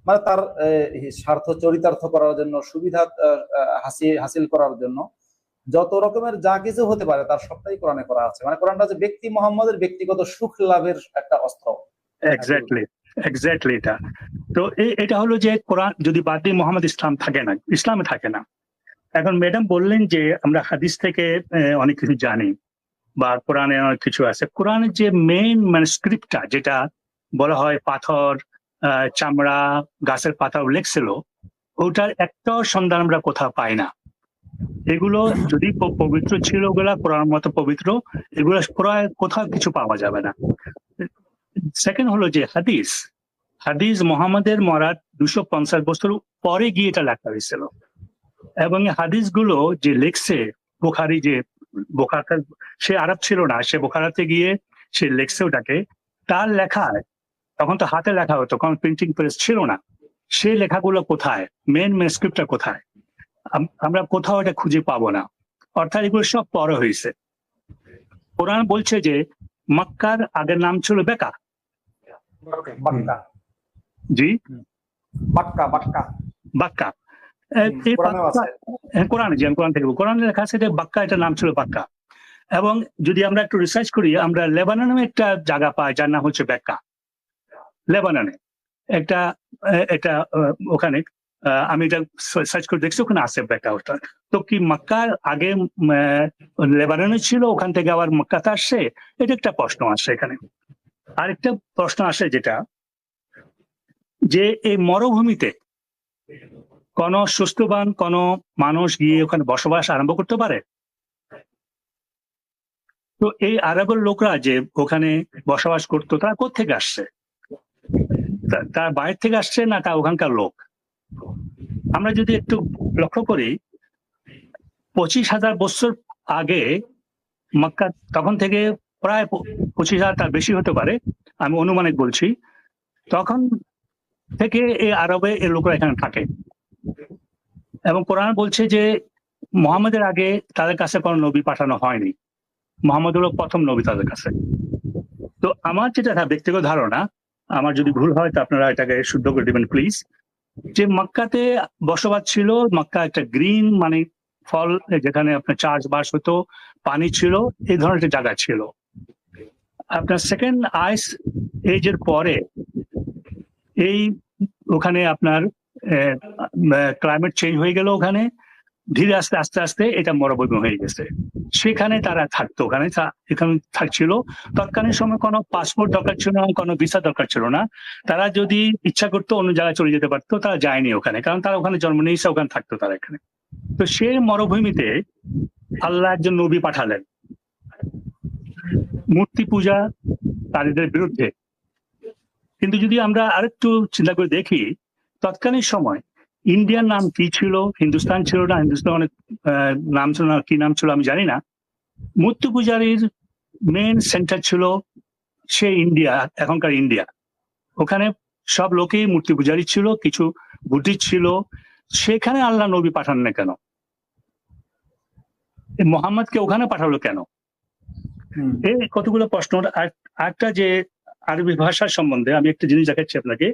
মানে তার স্বার্থ চরিতার্থ করার জন্য, সুবিধা হাসিল করার জন্য যত রকমের যা কিছু হতে পারে তার সবটাই কোরআনে করা আছে। মানে কোরআনটা যে ব্যক্তি মোহাম্মদের ব্যক্তিগত সুখ লাভের একটা অস্ত্র। এক্স্যাক্টলি এটা তো এটা হলো যে কোরআন যদি বাদ দিয়ে মোহাম্মদ ইসলামে থাকে না। এখন ম্যাডাম বললেন যে আমরা হাদিস থেকে অনেক কিছু জানি বা কোরআনে অনেক কিছু আছে। কোরআনের যে মেইন মানে স্ক্রিপ্টটা, যেটা বলা হয় পাথর, চামড়া, গাছের পাতা উল্লেখ ছিল, ওটার একটাও সন্ধান আমরা কোথাও পাই না। এগুলো যদি পবিত্র ছিল, ওগুলা কোরআন মতো পবিত্র, এগুলো কোথাও কিছু পাওয়া যাবে না। সেকেন্ড হলো যে হাদিস মোহাম্মদের মরার 250 বছর পরে গিয়ে এটা লেখা হয়েছিল, এবং হাদিস গুলো যে লিখছে বুখারী, যে বুখারা সে আরব ছিল না, সে বুখারাতে গিয়ে সে লিখছে ওটাকে, তার লেখায়, তখন তো হাতে লেখা হতো, কারণ প্রিন্টিং প্রেস ছিল না, সে লেখাগুলো কোথায়, মেন ম্যানুস্ক্রিপ্টটা কোথায়, আমরা কোথাও এটা খুঁজে পাবো না। অর্থাৎ এগুলো সব পরে হয়েছে। কোরআন বলছে যে মক্কার আগের নাম ছিল বেকা। বাক্কা জি, বাক্কা বাক্কা বাক্কা। এই কোরআনেও আছে। কোরআনে, যে আমি কোরআন থেকে বলবো, কোরআনে লেখা আছে যে বাক্কা, এটা নাম ছিল বাক্কা। এবং যদি আমরা একটু রিসার্চ করি, আমরা লেবাননে একটা জায়গা পাই যার নাম হচ্ছে বেক্কা। লেবাননে একটা ওখানে আমি এটা সার্চ করে দেখছি, ওখানে আছে বেক্কা। ওটা তো কি মক্কার আগে লেবাননে ছিল, ওখান থেকে আবার মক্কাতে আসছে? এটা একটা প্রশ্ন আসছে এখানে। আরেকটা প্রশ্ন আসে যেটা, যে এই মরুভূমিতে কোন সুস্থবান কোন মানুষ গিয়ে ওখানে বসবাস আরম্ভ করতে পারে? তো এই আরবের লোকরা যে ওখানে বসবাস করতো, তারা কোত্থেকে আসছে? তার বাইরে থেকে আসছে না তা ওখানকার লোক? আমরা যদি একটু লক্ষ্য করি, 25,000 বছর আগে মক্কা, তখন থেকে প্রায় 25,000, তার বেশি হতে পারে, আমি অনুমানিক বলছি, তখন থেকে এই আরবে এই লোকরা এখানে থাকে। এবং কোরআন বলছে যে মুহাম্মদের আগে তাদের কাছে কোনো নবী পাঠানো হয়নি, মুহাম্মদ হলো প্রথম নবী তাদের কাছে। তো আমার যেটা ব্যক্তিগত ধারণা, আমার যদি ভুল হয় তো আপনারা এটাকে শুদ্ধ করে দিবেন প্লিজ, যে মক্কাতে বসবাস ছিল, মক্কা একটা গ্রিন মানে ফল, যেখানে আপনার চাষবাস হতো, পানি ছিল, এই ধরনের একটা জায়গা ছিল। আপনার সেকেন্ড আইস এজের পরে এই ওখানে আপনার ক্লাইমেট চেঞ্জ হয়ে গেল, ওখানে ধীরে আস্তে আস্তে আস্তে এটা মরুভূমি হয়ে গেছে। সেখানে তারা থাকতো, এখানে থাকছিল। তৎকালীন সময় কোনো পাসপোর্ট দরকার ছিল না, কোনো ভিসা দরকার ছিল না। তারা যদি ইচ্ছা করতো অন্য জায়গায় চলে যেতে পারতো, তারা যায়নি ওখানে, কারণ তারা ওখানে জন্ম নিয়েছে, ওখানে থাকতো তারা এখানে। তো সেই মরুভূমিতে আল্লাহ একজন নবী পাঠালেন মূর্তি পূজা তাদের বিরুদ্ধে। কিন্তু যদি আমরা আরেকটু চিন্তা করে দেখি, তৎকালীন সময় ইন্ডিয়ার নাম কি ছিল, হিন্দুস্তান ছিল না, হিন্দুস্তান অনেক নাম ছিল না, কি নাম ছিল আমি জানি না। মূর্তি পূজারীর মেন সেন্টার ছিল সে ইন্ডিয়া, এখনকার ইন্ডিয়া। ওখানে সব লোকেই মূর্তি পূজারী ছিল, কিছু বুদ্ধিস্ট ছিল। সেখানে আল্লাহ নবী পাঠান না কেন? মোহাম্মদকে ওখানে পাঠালো কেন? এই কতগুলো প্রশ্ন। একটা যে আরবি ভাষার সম্বন্ধে আমি একটা জিনিস দেখাচ্ছি আপনাকে,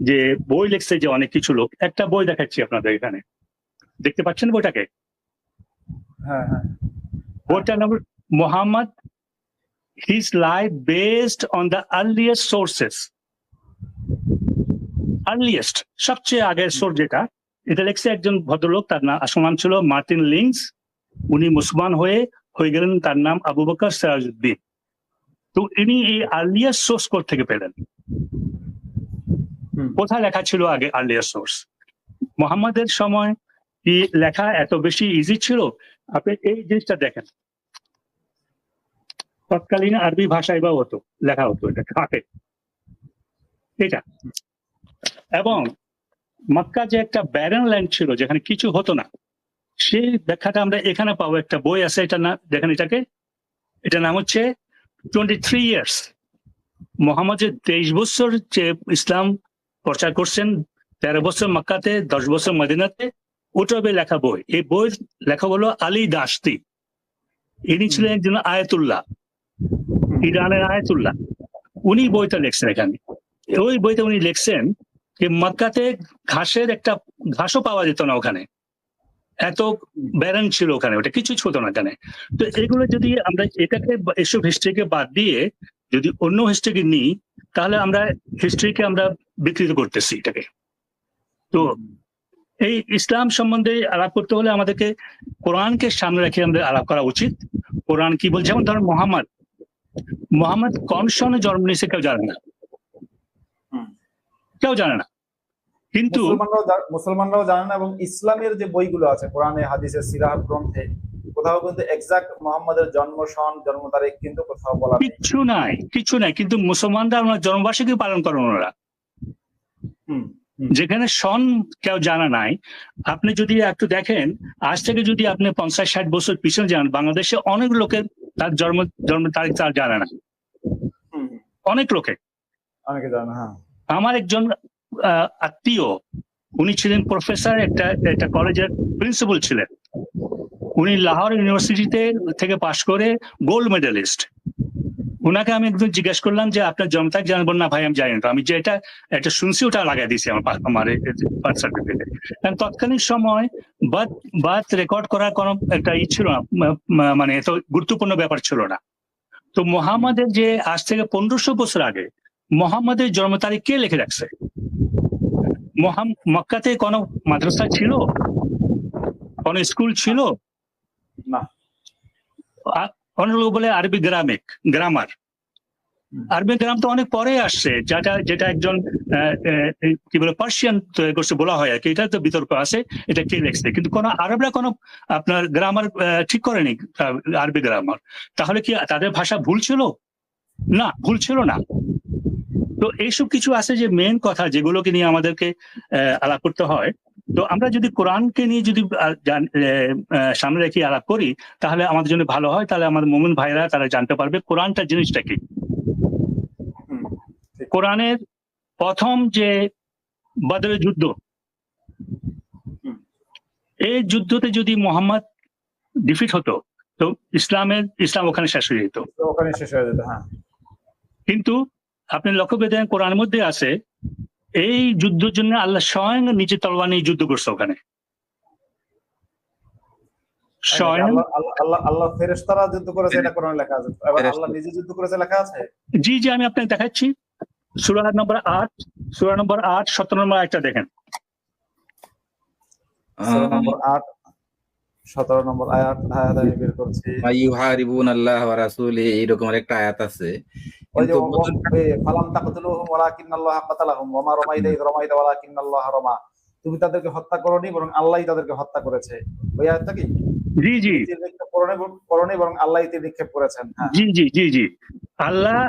যে বই লিখছে যে অনেক কিছু লোক, একটা বই দেখাচ্ছি আপনাদের এখানে, দেখতে পাচ্ছেন বইটাকে? হ্যাঁ হ্যাঁ, বইটার নাম Mohammad, his life based on the earliest sources. Earliest, সবচেয়ে আগের সোর্স যেটা, এটা লিখছে একজন ভদ্রলোক, তার আসল নাম ছিল মার্টিন লিংস। উনি মুসলমান হয়ে গেলেন, তার নাম আবু বকর সিরাজউদ্দিন। তো ইনি এই আর্লিয়েস্ট সোর্স কোথা থেকে পেলেন? কোথায় লেখা ছিল আগে আর্লিয়েস্ট সোর্স? মোহাম্মদের সময় কি লেখা এত বেশি ইজি ছিল? আপনি এই জিনিসটা দেখেন, তৎকালীন আরবি ভাষায় বা হতো, লেখা হতো এটা কাটে এটা। এবং মক্কা যে একটা ব্যারেন ল্যান্ড ছিল, যেখানে কিছু হতো না, সেই ব্যাখ্যাটা আমরা এখানে পাবো। একটা বই আছে, এটা না দেখেন, এটার নাম হচ্ছে 23 ইয়ার্স। মোহাম্মদ যে 23 বছর যে ইসলাম প্রচার করছেন, 13 বছর মক্কাতে, 10 বছর মদিনাতে, ওটা লেখা বই। এই বই লেখা হলো আলী দাশতি। ইনি ছিলেন একজন আয়াতুল্লাহ, ইরানের আয়াতুল্লাহ। উনি বইটা লিখছেন এখানে। ওই বইতে উনি লিখছেন যে মক্কাতে ঘাসও পাওয়া যেত না ওখানে, এত ব্যারেন ছিল ওখানে, ওটা কিছু ছিল না ওখানে। তো এগুলো যদি আমরা এটাকে, এসব হিস্ট্রিকে বাদ দিয়ে যদি অন্য হিস্ট্রিকে নিই, তাহলে আমরা হিস্ট্রিকে আমরা বিকৃত করতেছি এটাকে। তো এই ইসলাম সম্বন্ধে আলাপ করতে হলে আমাদেরকে কোরআনকে সামনে রেখে আমাদের আলাপ করা উচিত। কোরআন কি বলছে? যেমন ধরেন মোহাম্মদ কোন সনে জন্ম নিয়েছে কেউ জানে না, কেউ জানে না। কিন্তু মুসলমানরাও জানে না, এবং ইসলামের যে বইগুলো আছে, কোরআনে, হাদিসে, সিরাত গ্রন্থে, কোথাও কিন্তু এক্সাক্ট মুহাম্মাদের জন্ম সন, জন্ম তারিখ কিন্তু কোথাও বলা নেই। কিছু নাই। কিন্তু মুসলমানরা ওনার জন্মবার্ষিকী পালন করেন ওনারা, যেখানে সন কেউ জানা নাই। আপনি যদি একটু দেখেন, আজ থেকে যদি আপনি 50-60 বছর পিছনে যান, বাংলাদেশে অনেক লোকের তার জন্ম তারিখ তার জানা না, অনেকে জানে না। আমার একজন আত্মীয়, উনি ছিলেন প্রফেসর, একটা কলেজের প্রিন্সিপাল ছিলেন। উনি লাহোর ইউনিভার্সিটিতে থেকে পাশ করে গোল্ড মেডেলিস্ট। ওনাকে আমি একদম জিজ্ঞেস করলাম যে আপনার জন্ম তারিখ জানবেন না? ভাই আমি জানি না। তো আমি যে এটা শুনছি ওটা লাগাই দিয়েছি আমার বার্থ সার্টিফিকেটে। কারণ তৎকালীন সময় বার্থ রেকর্ড করার কোনো একটা ছিল না, মানে এত গুরুত্বপূর্ণ ব্যাপার ছিল না। তো মোহাম্মদের যে আজ থেকে 1500 বছর আগে মোহাম্মদের জন্ম তারিখ কে লিখে রাখছে? মক্কাতে কোনো মাদ্রাসা ছিল, কোন স্কুল ছিল না। অনেক লোক বলে আরবি গ্রামার। আরবি গ্রাম তো অনেক পরে আসছে, যেটা একজন কি বলে পার্সিয়ান তৈরি করছে বলা হয় আর কি। এটা তো বিতর্ক আছে এটা কে লিখছে, কিন্তু কোন আরবরা কোনো আপনার গ্রামার ঠিক করেনি, আরবি গ্রামার। তাহলে কি তাদের ভাষা ভুল ছিল? না, ভুল ছিল না। তো এইসব কিছু আছে যে মেন কথা যেগুলোকে নিয়ে আমাদেরকে আলাপ করতে হয়। তো আমরা যদি কোরআনকে নিয়ে যদি সামনে রেখে আলাপ করি তাহলে আমাদের জন্য ভালো হয়। তাহলে আমাদের মুমিন ভাইরা তারা জানতে পারবে কোরআনটা জিনিসটা কি। কোরআনের প্রথম যে বদরের যুদ্ধ, এই যুদ্ধতে যদি মোহাম্মদ ডিফিট হতো তো ইসলাম ওখানে শেষ হয়ে যেত। ওখানে শেষ হয়ে যেত, হ্যাঁ। কিন্তু আপনি লক্ষ্য করে দেখেন কোরআনের মধ্যে আছে এই যুদ্ধের জন্য আল্লাহ স্বয়ং নিজে তলোয়ার নিয়ে যুদ্ধ করছে ওখানে। স্বয়ং আল্লাহ ফেরেশতারা যুদ্ধ করেছে, এটা কোরআনে লেখা আছে। এবার আল্লাহ নিজে যুদ্ধ করেছে লেখা আছে। জি আমি আপনাকে দেখাচ্ছি। সূরা নম্বর 8 17 নম্বর আয়াতটা দেখেন। সূরা নম্বর 8 17 নম্বর আয়াত আমি বের করছি। ইউহারিবুন আল্লাহ ওয়া রাসূলিহি, এরকম একটা আয়াত আছে। ওই যে ফালাম তাকতুলুহুম ওয়ালাকিন্নাল্লাহা কাতালাহুম ওয়া মা রামাইতা ইয রামাইতা ওয়ালাকিন্নাল্লাহা রামা। তুমি তাদেরকে হত্যা করোনি বরং আল্লাহই তাদেরকে হত্যা করেছে। ওই আয়াতটা কি? জি করোনি বরং আল্লাহই তীর নিক্ষেপ করেছেন। হ্যাঁ, জি আল্লাহ।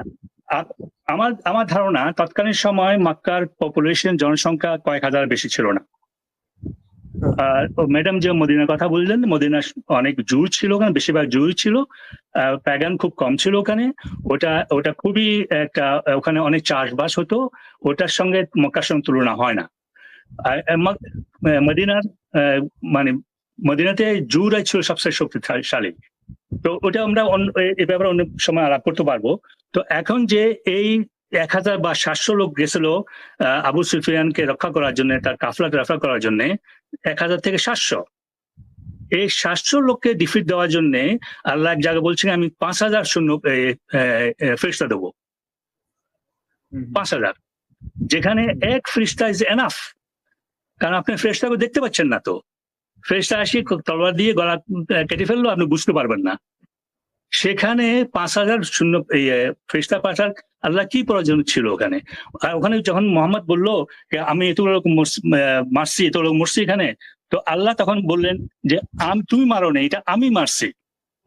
আমার ধারণা তৎকালীন সময় মক্কার পপুলেশন জনসংখ্যা কয়েক হাজার বেশি ছিল না। ম্যাডাম যে মদিনার কথা বললেন, মদিনা অনেক জু ছিল, ওখানে বেশিরভাগ জু ছিল, প্যাগান খুব কম ছিল ওখানে। ওটা খুবই একটা, ওখানে অনেক চাষবাস হতো, ওটার সঙ্গে মক্কার সঙ্গে তুলনা হয় না। মদিনার মানে মদিনাতে জুরাই ছিল সবচেয়ে শক্তিশালী। তো ওটা আমরা এই ব্যাপারে অন্য সময় আলাপ করতে পারবো। তো এখন যে এই 1000 বা 700 লোক গেছিল আবু সুফিয়ানকে রক্ষা করার জন্য, তার কাফলাকে রক্ষা করার জন্য, 1000 থেকে 700, এই 700 লোককে ডিফিট দেওয়ার জন্য আল্লাহ এক জায়গায় বলছেন আমি 5000 সৈন্য ফেরেশতা দেবো। 5000, যেখানে এক ফেরেশতা ইজ এনাফ। কারণ আপনি ফেরেশতাকে দেখতে পাচ্ছেন না, তো ফেরেশতা আসি তলোয়ার দিয়ে গলা কেটে ফেললো, আপনি বুঝতে পারবেন না। সেখানে 5000 শূন্য ফেরেশতা পাঠার আল্লাহ কি প্রয়োজন ছিল ওখানে? আর ওখানে যখন মোহাম্মদ বললো আমি এত লোক মারছি, এত লোক মরছি এখানে, তো আল্লাহ তখন বললেন যে তুমি মারো না, এটা আমি মারছি।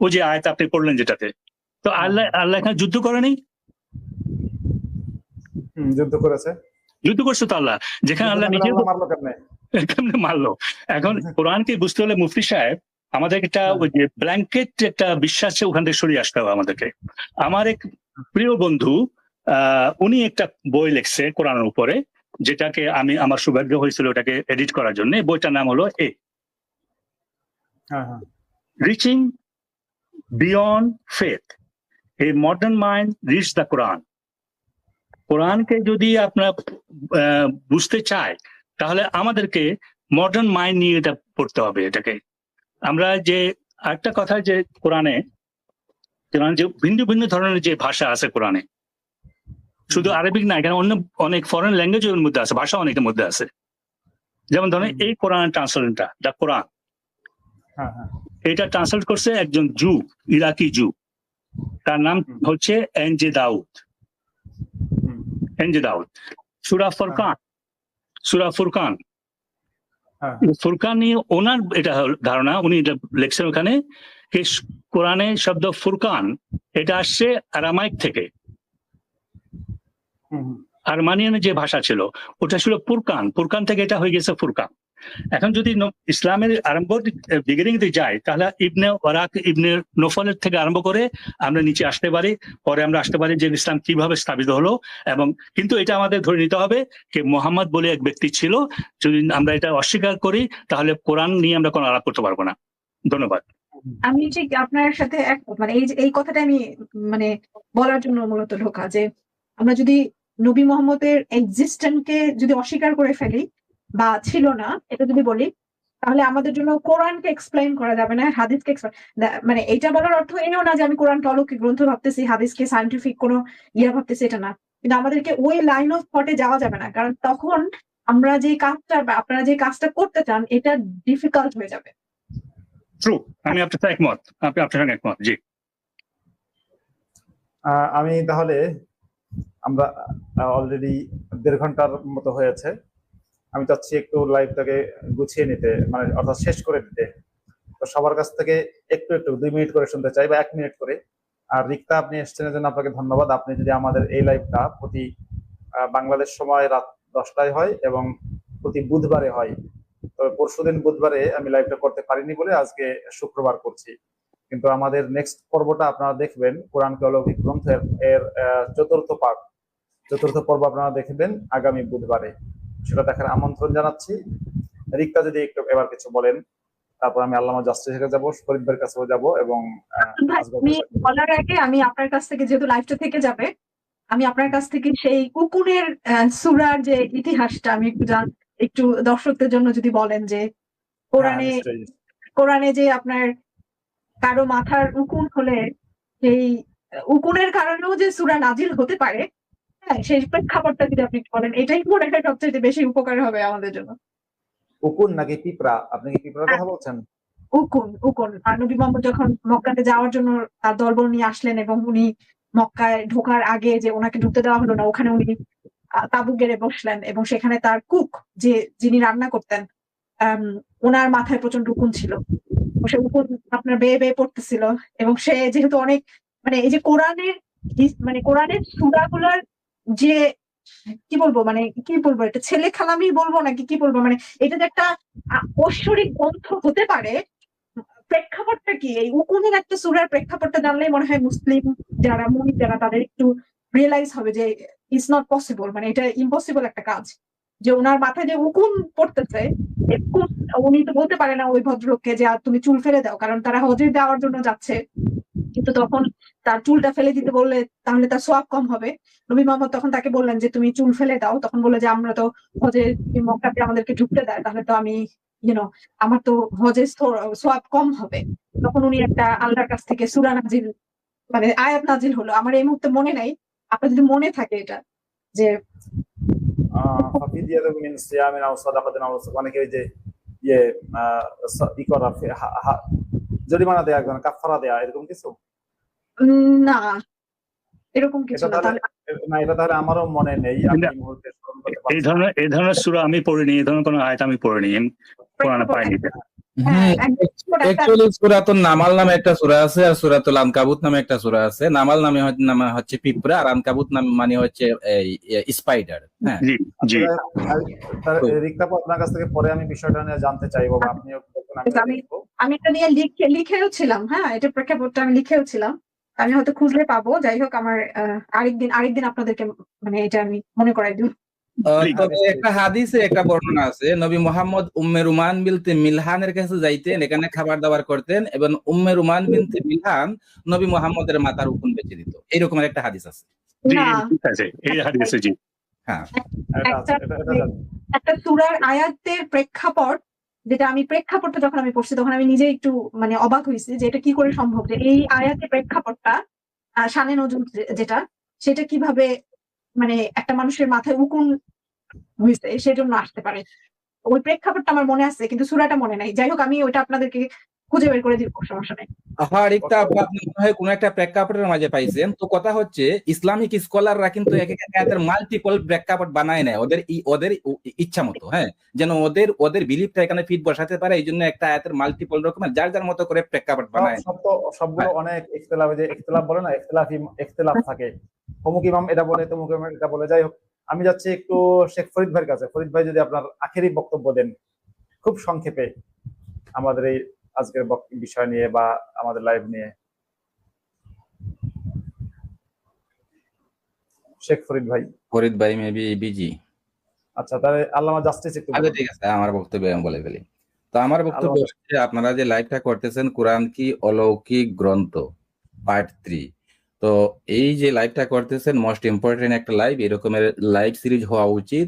ও যে আয়াত আপনি পড়লেন যেটাতে, তো আল্লাহ এখানে যুদ্ধ করেনি? যুদ্ধ করছে তো আল্লাহ, যেখানে আল্লাহ নিজে কেমনে মারলো। এখন কোরআনকে বুঝতে হলে মুফতি সাহেব আমাদের একটা ওই যে ব্ল্যাঙ্কেট একটা বিশ্বাসে ওখান থেকে সরিয়ে আসতে হবে আমাদেরকে। আমার এক প্রিয় বন্ধু উনি একটা বই লিখছে কোরআনের উপরে, যেটাকে আমার সৌভাগ্য হয়েছিল ওটাকে এডিট করার জন্য। বইটার নাম হলো Reaching Beyond Faith, a Modern Mind Reach the Quran. কোরআনকে যদি আপনার বুঝতে চায় তাহলে আমাদেরকে মডার্ন মাইন্ড নিয়ে এটা পড়তে হবে। এটাকে আমরা যে আরেকটা কথা যে কোরআনে যে ভিন্ন ভিন্ন ধরনের যে ভাষা আছে কোরআনে, শুধু আরবিক না, এখানে অন্য অনেক ফরেন ল্যাঙ্গুয়েজের মধ্যে আছে, ভাষা অনেকের মধ্যে আছে। যেমন ধরেন এই কোরআন ট্রান্সলেটটা দ্য কোরআন, এটা ট্রান্সলেট করছে একজন জু, ইরাকি জু, তার নাম হচ্ছে এনজে দাউদ। সূরা ফুরকান নিয়ে ওনার এটা ধারণা, উনি এটা লেখছেন ওখানে কোরআনে শব্দ ফুরকান এটা আসছে আরামাইক থেকে। আরমানিয়ানের যে ভাষা ছিল ওটা ছিল পুরকান থেকে এটা হয়ে গেছে ফুরকান। এখন যদি ইসলামের আরম্ভ বিগিনিং দিকে যায় তাহলে ইবনে ওয়ারাক, ইবনে নফলের থেকে আরম্ভ করে আমরা নিচে আসতে পারি, পরে আমরা আসতে পারি যে ইসলাম কিভাবে স্থাপিত হলো। এবং কিন্তু এটা আমাদের ধরে নিতে হবে যে মোহাম্মদ বলে এক ব্যক্তি ছিল। যদি আমরা এটা অস্বীকার করি তাহলে কোরআন নিয়ে আমরা কোনো আলাপ করতে পারবো না। ধন্যবাদ। আমি ঠিক আপনার সাথে মানে এই কথাটা আমি মানে বলার জন্য মূলত ঢোকা, যে আমরা যদি নবী মোহাম্মদের এক্সিস্টেন্টকে যদি অস্বীকার করে ফেলি বা ছিল না এটা যদি বলি, তাহলে আমাদের জন্য কোরআনকে এক্সপ্লেইন করা যাবে না, হাদিসকে মানে এটা বলার অর্থ এনেও না যে আমি কোরআনকে অলৌকিক গ্রন্থ ভাবতেছি, হাদিসকে সায়েন্টিফিক কোনো ভাবতেছি, এটা না। কিন্তু আমাদেরকে ওই লাইন অফ থটে যাওয়া যাবে না, কারণ তখন আমরা যে কাজটা বা আপনারা যে কাজটা করতে চান এটা ডিফিকাল্ট হয়ে যাবে। ট্রু, আমি আপনার সাথে একমত, আপনার সঙ্গে একমত। জি, আমি তাহলে আমরা অলরেডি 1.5 ঘন্টার মতো হয়েছে। আমি চাচ্ছি একটু লাইভটাকে গুছিয়ে নিতে, মানে অর্থাৎ শেষ করে দিতে। তো সবার কাছ থেকে একটু 2 মিনিট করে শুনতে চাই বা 1 মিনিট করে। আর রিক্তা, আপনি এসছেন জন্য আপনাকে ধন্যবাদ। আপনি যদি আমাদের এই লাইভটা প্রতি বাংলাদেশ সময় রাত 10টায় হয় এবং প্রতি বুধবারে হয়, তো পরশুদিন বুধবারে আমি লাইভটা করতে পারিনি বলে আজকে শুক্রবার করছি। কিন্তু আমাদের নেক্সট পর্বটা আপনারা দেখবেন কোরআনকে অলৌকিক গ্রন্থের এর 4র্থ পার্ট, 4র্থ পর্ব আপনারা দেখবেন আগামী বুধবারে। সেটা দেখার আমন্ত্রণ জানাচ্ছি। রিক্তা যদি একটু এবার কিছু বলেন, তারপর আমি আল্লামা জাস্টিসের কাছে যাবো, ফরিদ ভাইয়ের কাছেও যাবো এবং আমি বলার আগে আমি আপনার কাছ থেকে, যেহেতু লাইভটা থেকে যাবে, আমি আপনার কাছ থেকে সেই উকুনের সূরার যে ইতিহাসটা আমি একটু দর্শকদের জন্য যদি বলেন যে কোরআনে যে আপনার কারো মাথার উকুন হলে সেই উকুনের কারণেও যে সূরা নাজিল হতে পারে, হ্যাঁ, সেই প্রেক্ষাপটটা যদি আপনি একটু বলেন, এটাই মনে হয় সবচেয়ে বেশি উপকার হবে আমাদের জন্য। উকুন নাকি পিঁপড়া? আপনি কি পিঁপড়ার কথা বলছেন? উকুন আর নবী মোহাম্মদ যখন মক্কাতে যাওয়ার জন্য তার দলবল নিয়ে আসলেন এবং উনি মক্কায় ঢোকার আগে যে ওনাকে ঢুকতে দেওয়া হলো না, ওখানে উনি তাঁবু গেড়ে বসলেন এবং সেখানে তার কুক যিনি রান্না করতেন, ওনার মাথায় প্রচন্ড উকুন ছিল। সে উকুন আপনার বেয়ে বেয়ে পড়তেছিল এবং সে যেহেতু অনেক, মানে এই যে কোরআনের সূরাগুলোর যে কি বলবো এটা ছেলে খালামি বলবো নাকি কি বলবো, মানে এটা যে একটা ঐশ্বরিক গ্রন্থ হতে পারে, প্রেক্ষাপটটা কি, এই উকুনের একটা সূরার প্রেক্ষাপটটা জানলেই মনে হয় মুসলিম যারা মুমিন যারা তাদের একটু রিয়েলাইজ হবে যে ইটস নট পসিবল, মানে এটা ইম্পসিবল একটা কাজ, যে ওনার মাথায় যে উকুন পড়তেছে, উনি তো বলতে পারে না ওই ভদ্রলোককে যে তুমি চুল ফেলে দাও, কারণ তারা হজে যাওয়ার জন্য যাচ্ছে, কিন্তু তখন তার চুলটা ফেলে দিতে বললে তাহলে তার সোয়াব কম হবে। নবী মোহাম্মদ তখন তাকে বললেন যে তুমি চুল ফেলে দাও, তখন বললো যে আমরা তো হজে মক্কাতে আমাদেরকে ঢুকতে দেয়, তাহলে তো আমি আমার তো হজের সোয়াব কম হবে। তখন উনি একটা আল্লাহর কাছ থেকে সূরা নাজিল, মানে আয়াত নাজিল হলো, আমার এই মুহূর্তে মনে নাই, আপনার যদি মনে থাকে এটা, যে অনেকে ওই যে ইয়ে জরিমানা দেয়া, একজন কাফারা দেয়া, এরকম কিছু না এরকম কিছু এটা না। তাহলে না, এটা তাহলে আমারও মনে নেই, আমি এই মুহূর্তে স্মরণ করতে পারছি না। এই ধরনের সূরা আমি পড়িনি, এই ধরনের কোনো আয়াত আমি পড়িনি, কোরআনে পাইনি। অ্যাকচুয়ালি সূরাতুন নামাল নামে একটা সূরা আছে আর সূরাতুল আনকাবুত নামে একটা সূরা আছে। নামাল নামে হচ্ছে পিঁপড়া আর আনকাবুত নামে মানে হচ্ছে স্পাইডার। হ্যাঁ, জি জি। রিক্তা, আপনার কাছ থেকে পরে আমি বিষয়টা নিয়ে জানতে চাইবো বা আপনিও আমি এটা নিয়ে লিখেও ছিলাম, হ্যাঁ, এটা প্রেক্ষাপটটা আমি লিখেও ছিলাম, আমি হয়তো খুঁজলে পাবো। যাই হোক, আমার আরেকদিন আপনাদেরকে মানে এটা আমি মনে করাই দিব। তবে একটা হাদিসে একটা বর্ণনা আছে, নবী মুহাম্মদ উম্মে রুমান বিনতে মিলহানের কাছে যাইতেন, এখানে খাবার দাবার করতেন এবং উম্মে রুমান বিনতে মিলহান নবী মুহাম্মদের মাথার উকুন বেঁচে দিত, এরকম একটা হাদিস আছে। এই হাদিসে জি, হ্যাঁ, একটা সূরার আয়াতের প্রেক্ষাপট, যেটা আমি প্রেক্ষাপটটা যখন আমি পড়ছি তখন আমি নিজে একটু মানে অবাক হয়েছি যে এটা কি করে সম্ভব যে এই আয়াতের প্রেক্ষাপটটা শানে নজুল যেটা, সেটা কিভাবে মানে একটা মানুষের মাথায় উকুন হয়েছে সেজন্য আসতে পারে। ওই প্রেক্ষাপটটা আমার মনে আছে কিন্তু সূরাটা মনে নাই। যাই হোক, আমি ওইটা আপনাদেরকে খুঁজে বের করে দিব, সমস্যা নেই। আপনি মনে হয় কোন একটা প্রেক্ষাপটের মাঝে পাইছেন। তো কথা হচ্ছে ইসলামিক স্কলাররা কিন্তু এক এক আয়াতের মাল্টিপল প্রেক্ষাপট বানায় নেয় ওদের ইচ্ছা মতো, হ্যাঁ, যেন ওদের বিলিফটা এখানে ফিট বসাতে পারে, এই জন্য একটা আয়াতের মাল্টিপল রকমের যার যার মতো করে প্রেক্ষাপট বানায়। সবগুলো অনেক ইখতিলাফ, যে ইখতিলাফ বলে না, ইখতিলাফ থাকে, অমুক ইমাম এটা বলে, তমুক ইমাম এটা বলে। যাই হোক, আমি যাচ্ছি একটু শেখ ফরিদ ভাইয়ের কাছে। ফরিদ ভাই, যদি আপনার আখেরি বক্তব্য দেন খুব সংক্ষেপে আমাদের এই আজকের বিষয় নিয়ে বা আমাদের লাইভ নিয়ে। শেখ ফরিদ ভাই মেবি বিজি। আচ্ছা, তাহলে আল্লামা জাস্টিস একটু। আচ্ছা, ঠিক আছে, আমার বক্তব্য আমি বলে ফেলি। তো আমার বক্তব্য আল্লাহ হচ্ছে, আপনারা যে লাইভটা করতেছেন কোরআন কি অলৌকিক গ্রন্থ পার্ট 3, তো এই যে লাইভটা করতেছেন মোস্ট ইম্পর্টেন্ট একটা লাইভ, এরকমের লাইভ সিরিজ হওয়া উচিত।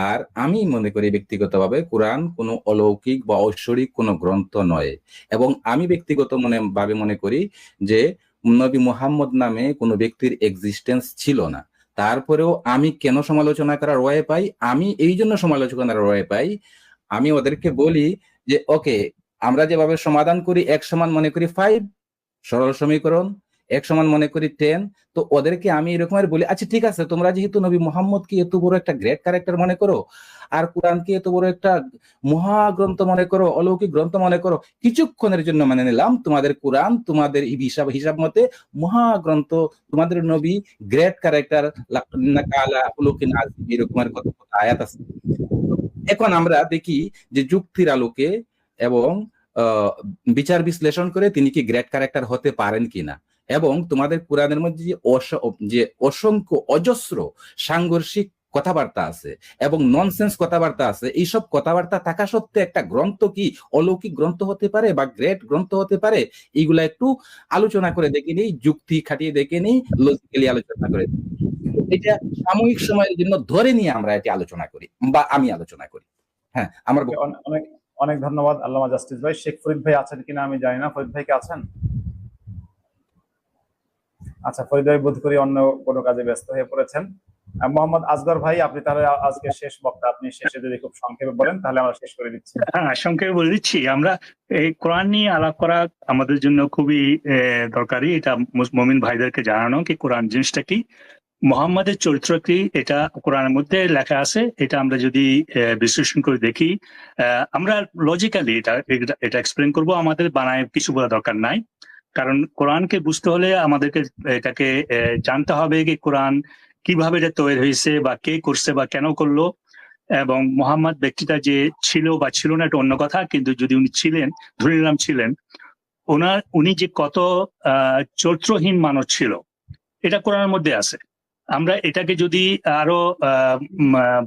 আর আমি মনে করি ব্যক্তিগতভাবে কোরআন কোনো অলৌকিক বা ঐশ্বরিক কোনো গ্রন্থ নয়, এবং আমি ব্যক্তিগত ভাবে মনে করি যে নবী মুহাম্মদ নামে কোনো ব্যক্তির এক্সিস্টেন্স ছিল না। তারপরেও আমি কেন সমালোচনা করার ওয়ে পাই? আমি এই জন্য সমালোচনার ওয়ে পাই, আমি ওদেরকে বলি যে ওকে, আমরা যেভাবে সমাধান করি 1 সমান মনে করি 5 সরল সমীকরণ, 1 সমান মনে করি 10, তো ওদেরকে আমি এরকমের বলি, আচ্ছা ঠিক আছে, তোমরা যেহেতু নবী মুহাম্মদকে এত বড় একটা গ্রেট ক্যারেক্টার মনে করো, আর কোরআনকে এত বড় একটা মহাগ্রন্থ মনে করো, অলৌকিক গ্রন্থ মনে করো, কিছুক্ষণের জন্য মানে নিলাম তোমাদের কোরআন তোমাদের হিসাব মতে মহাগ্রন্থ, তোমাদের নবী গ্রেট ক্যারেক্টার, এরকমের কত কত আয়াত আছে। এখন আমরা দেখি যে যুক্তির আলোকে এবং বিচার বিশ্লেষণ করে তিনি কি গ্রেট ক্যারেক্টার হতে পারেন কিনা, এবং তোমাদের কোরআনের মধ্যে যে অসংখ্য অজস্র সাংঘর্ষিক কথাবার্তা আছে এবং ননসেন্স কথাবার্তা আছে, এইসব কথাবার্তা থাকা সত্ত্বে একটা গ্রন্থ কি অলৌকিক গ্রন্থ হতে পারে বা গ্রেট গ্রন্থ হতে পারে, এইগুলা একটু আলোচনা করে দেখে নিই, যুক্তি খাটিয়ে দেখে নিই, লজিক্যালি আলোচনা করে দেখি। এটা সাময়িক সময়ের জন্য ধরে নিয়ে আমরা এটি আলোচনা করি বা আমি আলোচনা করি। হ্যাঁ, আমার অনেক অনেক ধন্যবাদ আল্লামা জাস্টিস ভাই। শেখ ফরিদ ভাই আছেন কিনা আমি জানি না, ফরিদ ভাই কি আছেন? আচ্ছা, ফরিদ ভাই বোধ করি অন্য কোনো কাজে ব্যস্ত হয়ে পড়েছেন। মোহাম্মদ আসগর ভাই, আপনি তাহলে আজকে শেষ বক্তা, আপনি শেষে যদি খুব সংক্ষেপে বলেন তাহলে আমরা শেষ করে দিচ্ছি। হ্যাঁ, সংক্ষেপে বলে দিচ্ছি, আমরা এই কোরআন নিয়ে আলাপ করা আমাদের জন্য খুবই দরকারি। এটা মুমিন ভাইদেরকে জানানো কি কোরআন জিনিসটা কি, মুহাম্মাদের চরিত্র কি, এটা কোরআনের মধ্যে লেখা আছে। এটা আমরা যদি বিশ্লেষণ করে দেখি, আমরা লজিক্যালি এটা এক্সপ্লেন করব, আমাদের বানায় কিছু বলা দরকার নাই। কারণ কোরআনকে বুঝতে হলে আমাদেরকে এটাকে জানতে হবে কি কোরআন কিভাবে এটা তৈরি হয়েছে বা কে করছে বা কেন করলো, এবং মোহাম্মদ ব্যক্তিটা যে ছিল বা ছিল না এটা অন্য কথা, কিন্তু যদি উনি ছিলেন, ধরে নিলাম ছিলেন, উনি যে কত চরিত্রহীন মানুষ ছিল এটা কোরআনের মধ্যে আছে। আমরা এটাকে যদি আরো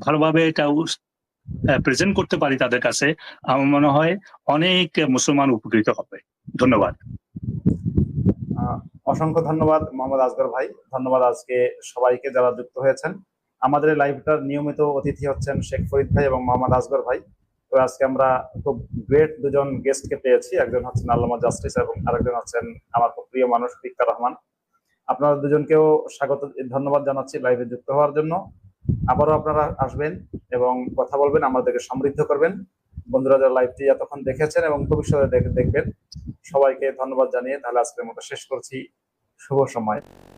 ভালোভাবে এটা প্রেজেন্ট করতে পারি তাদের কাছে, আমার মনে হয় অনেক মুসলমান উপকৃত হবে। ধন্যবাদ। অসংখ্য ধন্যবাদ মোহাম্মদ আসগর ভাই, ধন্যবাদ আজকে সবাইকে যারা যুক্ত হয়েছেন। আমাদের লাইভটার নিয়মিত অতিথি হচ্ছেন শেখ ফরিদ ভাই এবং মোহাম্মদ আসগর ভাই। তো আজকে আমরা খুব গ্রেট দুজন গেস্টকে পেয়েছি, একজন হচ্ছেন আল্লামা জাস্টিস এবং আরেকজন হচ্ছেন আমার খুব প্রিয় মানুষ ফিক্কার রহমান। আপনারা দুজনকেও স্বাগত, ধন্যবাদ জানাচ্ছি লাইভে যুক্ত হওয়ার জন্য। আবারও আপনারা আসবেন এবং কথা বলবেন, আমাদেরকে সমৃদ্ধ করবেন। বন্ধুরা যারা লাইভটি এতক্ষণ দেখেছেন এবং ভবিষ্যতে দেখবেন, সবাইকে ধন্যবাদ জানিয়ে তাহলে আজকের মতো শেষ করছি। শুভ সময়।